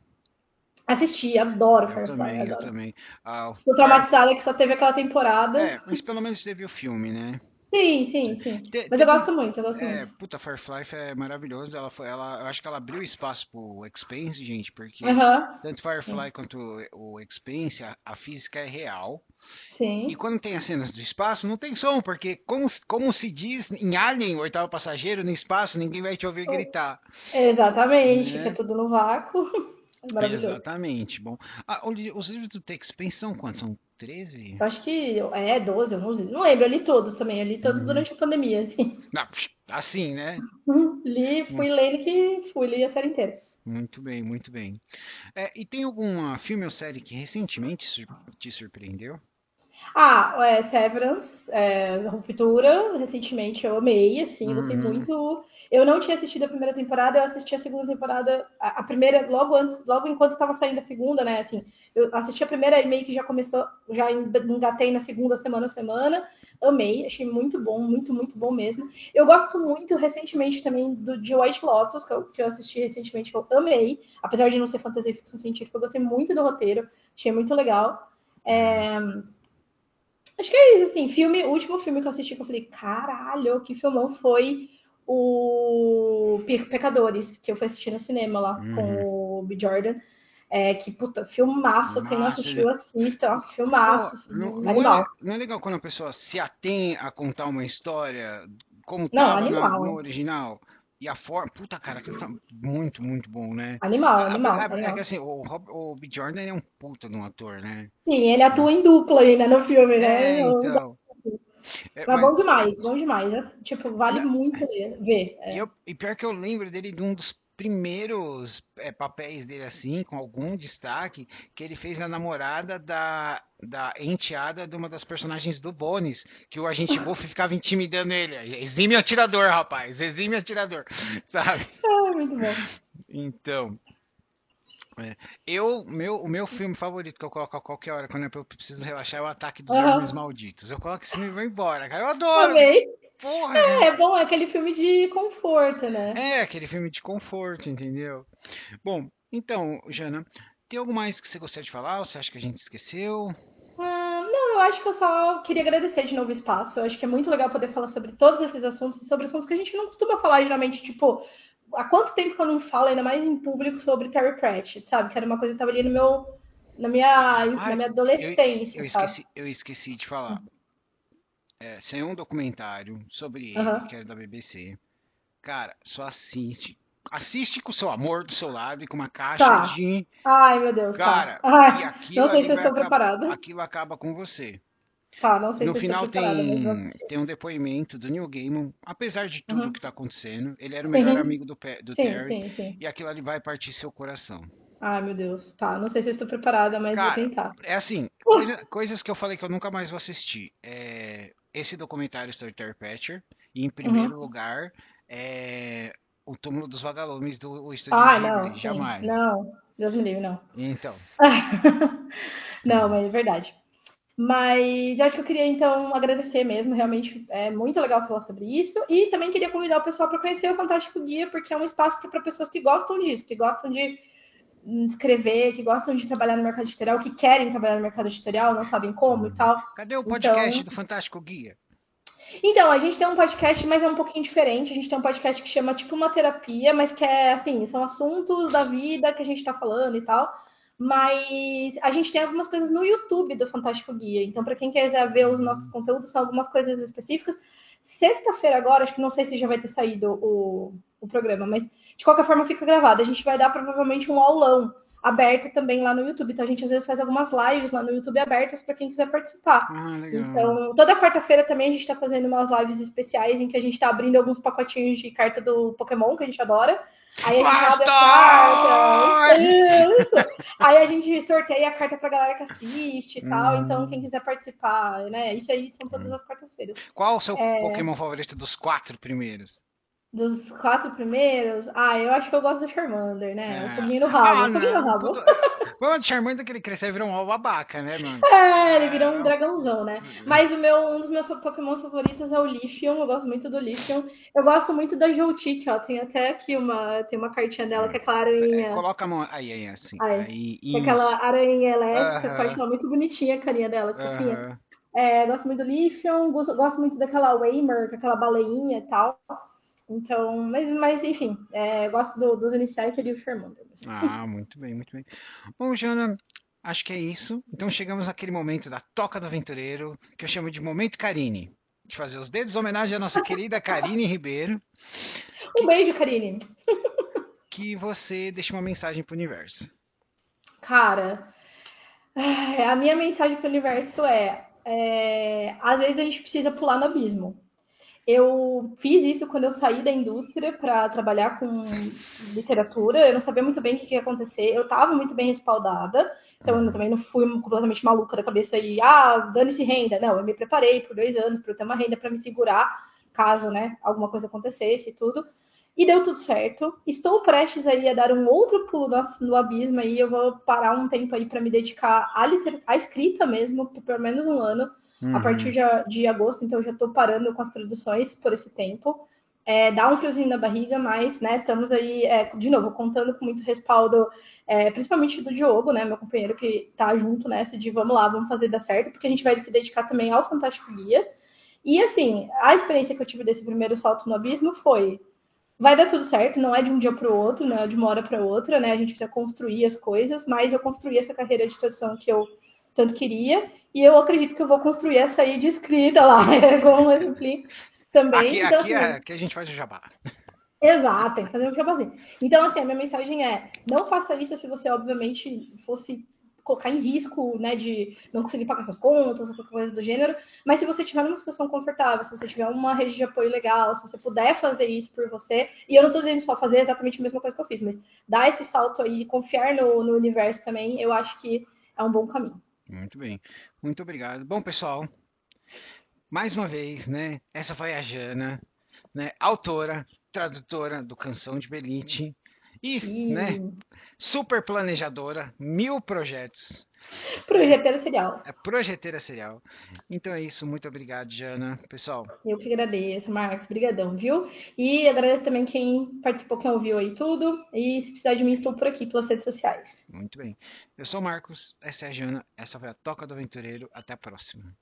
Speaker 2: Assisti, adoro
Speaker 1: Eu
Speaker 2: Firefly,
Speaker 1: também, eu
Speaker 2: adoro.
Speaker 1: também. Ah, o
Speaker 2: Estou traumatizada que só teve aquela temporada.
Speaker 1: Mas pelo menos teve o filme, né?
Speaker 2: Sim, sim, sim. Mas eu
Speaker 1: Teve.
Speaker 2: gosto muito, eu gosto muito.
Speaker 1: Puta, Firefly é maravilhoso. Eu acho que ela abriu espaço pro Expanse, gente, porque
Speaker 2: Aham.
Speaker 1: tanto Firefly quanto o Expanse, a física é real. E
Speaker 2: Sim.
Speaker 1: quando tem as cenas do espaço, não tem som, porque como se diz em Alien, o oitavo passageiro, no espaço, ninguém vai te ouvir gritar,
Speaker 2: Exatamente, que é
Speaker 1: né?
Speaker 2: tudo no vácuo. É maravilhoso.
Speaker 1: Exatamente. Bom, os livros do The Expanse são quantos? São 13?
Speaker 2: Eu acho que 12, 11, não lembro, eu li todos também, eu li todos
Speaker 1: Uhum.
Speaker 2: durante a pandemia, assim.
Speaker 1: Não, assim, né?
Speaker 2: Li, fui lendo que fui, li a série inteira.
Speaker 1: Muito bem, muito bem. E tem algum filme ou série que recentemente te surpreendeu?
Speaker 2: Severance, Ruptura, recentemente eu amei, assim, gostei
Speaker 1: Uhum.
Speaker 2: muito. Eu não tinha assistido a primeira temporada, eu assisti a segunda temporada, a primeira, logo antes, logo enquanto estava saindo a segunda, né, assim, eu assisti a primeira e meio que já começou, já engatei na segunda semana a semana, amei, achei muito bom, muito, muito bom mesmo. Eu gosto muito, recentemente, também de White Lotus, que eu assisti recentemente, que eu amei, apesar de não ser fantasia e ficção científica, eu gostei muito do roteiro, achei muito legal.
Speaker 1: É.
Speaker 2: É, Acho que é isso, assim, o último filme que eu assisti que eu falei, caralho, que filmão foi o Pecadores, que eu fui assistir no cinema lá
Speaker 1: Uhum.
Speaker 2: com o B. Jordan. Que, puta, filmaço, quem não
Speaker 1: Massa, né?
Speaker 2: assistiu, assista, nossa,
Speaker 1: Pô,
Speaker 2: filmaço, assim, animal.
Speaker 1: não é legal quando a pessoa se atém a contar uma história como
Speaker 2: Não,
Speaker 1: tava no
Speaker 2: animal,
Speaker 1: original e a forma. Puta, cara, aquilo tá muito, muito bom, né?
Speaker 2: animal, animal,
Speaker 1: É que
Speaker 2: animal.
Speaker 1: assim, o B. Jordan é um puta de um ator, né?
Speaker 2: Sim, ele atua em dupla ainda no filme, né?
Speaker 1: Então.
Speaker 2: Mas
Speaker 1: Mas
Speaker 2: bom demais, bom demais. Tipo, vale muito ver.
Speaker 1: E pior que eu lembro dele de um dos primeiros papéis dele assim, com algum destaque, que ele fez a namorada da enteada de uma das personagens do Bones, que o agente Buff ficava intimidando ele. Exime atirador, rapaz, exime atirador, sabe?
Speaker 2: Muito bom.
Speaker 1: Então, é, o meu filme favorito que eu coloco a qualquer hora quando eu preciso relaxar é o Ataque dos Vermes
Speaker 2: Aham,
Speaker 1: Malditos. Eu coloco esse filme e vou embora, cara. Eu adoro!
Speaker 2: amei.
Speaker 1: Porra!
Speaker 2: É bom, é aquele filme de conforto, né?
Speaker 1: É aquele filme de conforto, entendeu? Bom, então, Jana, tem algo mais que você gostaria de falar? Ou você acha que a gente esqueceu?
Speaker 2: Não, eu acho que eu só queria agradecer de novo o espaço. Eu acho que é muito legal poder falar sobre todos esses assuntos e sobre assuntos que a gente não costuma falar geralmente, tipo, há quanto tempo que eu não falo, ainda mais em público, sobre Terry Pratchett, sabe? Que era uma coisa que estava ali na
Speaker 1: Ai,
Speaker 2: minha adolescência, sabe?
Speaker 1: eu esqueci de falar. saiu um documentário sobre ele,
Speaker 2: Aham.
Speaker 1: que era da BBC. Cara, só assiste. Assiste com o seu amor do seu lado e com uma caixa
Speaker 2: Tá.
Speaker 1: de.
Speaker 2: Ai, meu Deus, tá.
Speaker 1: Cara, e
Speaker 2: Ai,
Speaker 1: aquilo
Speaker 2: não sei
Speaker 1: ali
Speaker 2: se eu
Speaker 1: vai
Speaker 2: estou
Speaker 1: acabar.
Speaker 2: preparada.
Speaker 1: Aquilo acaba com você.
Speaker 2: Tá, não sei
Speaker 1: No
Speaker 2: se eu estou
Speaker 1: final
Speaker 2: preparada, mas vou
Speaker 1: tem
Speaker 2: assistir.
Speaker 1: um depoimento do Neil Gaiman, apesar de tudo que
Speaker 2: Uhum.
Speaker 1: está acontecendo, ele era o melhor
Speaker 2: Sim,
Speaker 1: amigo do
Speaker 2: sim,
Speaker 1: Terry
Speaker 2: sim, sim.
Speaker 1: e aquilo ali vai partir seu coração.
Speaker 2: Ai, meu Deus. Tá, não sei se eu estou preparada, mas vou
Speaker 1: Cara,
Speaker 2: tentar.
Speaker 1: é assim,
Speaker 2: Uh,
Speaker 1: coisas que eu falei que eu nunca mais vou assistir. Esse documentário sobre Terry Pratchett, e em primeiro
Speaker 2: Uhum.
Speaker 1: lugar, é o Túmulo dos Vagalumes do Estúdio
Speaker 2: Ai,
Speaker 1: Ghibli,
Speaker 2: não, sim.
Speaker 1: jamais.
Speaker 2: Não. Deus me livre, não.
Speaker 1: Então,
Speaker 2: Não, mas é verdade. Mas acho que eu queria então agradecer mesmo, realmente é muito legal falar sobre isso. E também queria convidar o pessoal para conhecer o Fantástico Guia, porque é um espaço para pessoas que gostam disso, que gostam de escrever, que gostam de trabalhar no mercado editorial, que querem trabalhar no mercado editorial, não sabem como e tal.
Speaker 1: cadê o podcast
Speaker 2: Então,
Speaker 1: do Fantástico Guia?
Speaker 2: a gente tem um podcast, mas é um pouquinho diferente. A gente tem um podcast que chama tipo uma terapia, mas que é assim, são assuntos da vida que a gente tá falando e tal. Mas a gente tem algumas coisas no YouTube do Fantástico Guia. Então, para quem quiser ver os nossos
Speaker 1: Hum,
Speaker 2: conteúdos, são algumas coisas específicas. Sexta-feira agora, acho que não sei se já vai ter saído o programa, mas de qualquer forma fica gravado. A gente vai dar provavelmente um aulão aberto também lá no YouTube. Então a gente às vezes faz algumas lives lá no YouTube abertas para quem quiser participar.
Speaker 1: legal.
Speaker 2: Então, toda quarta-feira também a gente está fazendo umas lives especiais em que a gente está abrindo alguns pacotinhos de carta do Pokémon, que a gente adora. Aí a gente abre as cartas.
Speaker 1: Blastoise!
Speaker 2: Isso! Aí a gente sorteia a carta pra galera que assiste e tal. Então, quem
Speaker 1: Hum,
Speaker 2: quiser participar, né? Isso aí são todas as quartas-feiras.
Speaker 1: Qual o seu Pokémon favorito dos quatro primeiros?
Speaker 2: Dos quatro primeiros, eu acho que eu gosto do Charmander, né? O
Speaker 1: É,
Speaker 2: foguinho no rabo. O foguinho no
Speaker 1: não.
Speaker 2: rabo.
Speaker 1: Puto, o Charmander que ele crescer e virou um babaca, né, mano?
Speaker 2: É, ele virou um dragãozão, né? Mas um dos meus Pokémon favoritos é o Lithium. Eu gosto muito do Lithium. Eu gosto muito da Joltik, ó. Tem até aqui tem uma cartinha dela que é aquela aranha.
Speaker 1: Coloca a mão. Aí, assim.
Speaker 2: Ai,
Speaker 1: Aí,
Speaker 2: que é aquela
Speaker 1: isso.
Speaker 2: aranha elétrica, que eu acho
Speaker 1: Aham,
Speaker 2: ela muito bonitinha, a carinha dela, que fofinha.
Speaker 1: aham.
Speaker 2: Gosto muito do Lithium, gosto muito daquela Wamer, que é aquela baleinha e tal. Então, mas enfim, gosto dos iniciais seria o Charmander mesmo.
Speaker 1: Muito bem, muito bem. Bom, Jana, acho que é isso. Então chegamos naquele momento da Toca do Aventureiro, que eu chamo de Momento Karine. De fazer os dedos em homenagem à nossa querida Karine Ribeiro,
Speaker 2: Um
Speaker 1: que,
Speaker 2: beijo, Karine.
Speaker 1: que você deixe uma mensagem pro universo.
Speaker 2: Cara, a minha mensagem para o universo às vezes a gente precisa pular no abismo. Eu fiz isso quando eu saí da indústria para trabalhar com literatura. Eu não sabia muito bem o que ia acontecer. Eu estava muito bem respaldada. Então, eu
Speaker 1: Uhum.
Speaker 2: também não fui completamente maluca da cabeça e, dane-se renda. Não, eu me preparei por 2 anos para eu ter uma renda para me segurar caso, né, alguma coisa acontecesse e tudo. E deu tudo certo. Estou prestes aí a dar um outro pulo no abismo aí. Eu vou parar um tempo aí para me dedicar à escrita mesmo, por pelo menos um ano a partir
Speaker 1: Uhum.
Speaker 2: de agosto, então eu já estou parando com as traduções por esse tempo. Dá um friozinho na barriga, mas né, estamos aí, de novo, contando com muito respaldo, principalmente do Diogo, né, meu companheiro que está junto nessa de vamos lá, vamos fazer dar certo, porque a gente vai se dedicar também ao Fantástico Guia. E assim, a experiência que eu tive desse primeiro salto no abismo foi vai dar tudo certo, não é de um dia para o outro, né? De uma hora para outra, né? A gente precisa construir as coisas, mas eu construí essa carreira de tradução que eu tanto queria, e eu acredito que eu vou construir essa aí de escrita lá, como um exemplo também. Então, assim,
Speaker 1: Aqui a gente faz o jabá.
Speaker 2: exato, tem que fazer um jabazinho. Então, assim, a minha mensagem é: não faça isso se você, obviamente, fosse colocar em risco, né, de não conseguir pagar suas contas ou qualquer coisa do gênero. Mas se você tiver numa situação confortável, se você tiver uma rede de apoio legal, se você puder fazer isso por você, e eu não tô dizendo só fazer exatamente a mesma coisa que eu fiz, mas dar esse salto aí, confiar no universo também, eu acho que é um bom caminho.
Speaker 1: Muito bem. Muito obrigado. Bom, pessoal, mais uma vez, né? Essa foi a Jana, né? Autora, tradutora do Canção de Belite e, né?
Speaker 2: E
Speaker 1: Super planejadora, 1000 projetos. É,
Speaker 2: projeteiro serial.
Speaker 1: é projeteira serial. Então é isso. Muito obrigado, Jana. Pessoal,
Speaker 2: Eu que agradeço, Marcos. Brigadão, viu? E agradeço também quem participou, quem ouviu aí tudo. E se precisar de mim, estou por aqui pelas redes sociais.
Speaker 1: muito bem. Eu sou o Marcos, essa é a Jana, essa foi a Toca do Aventureiro. Até a próxima.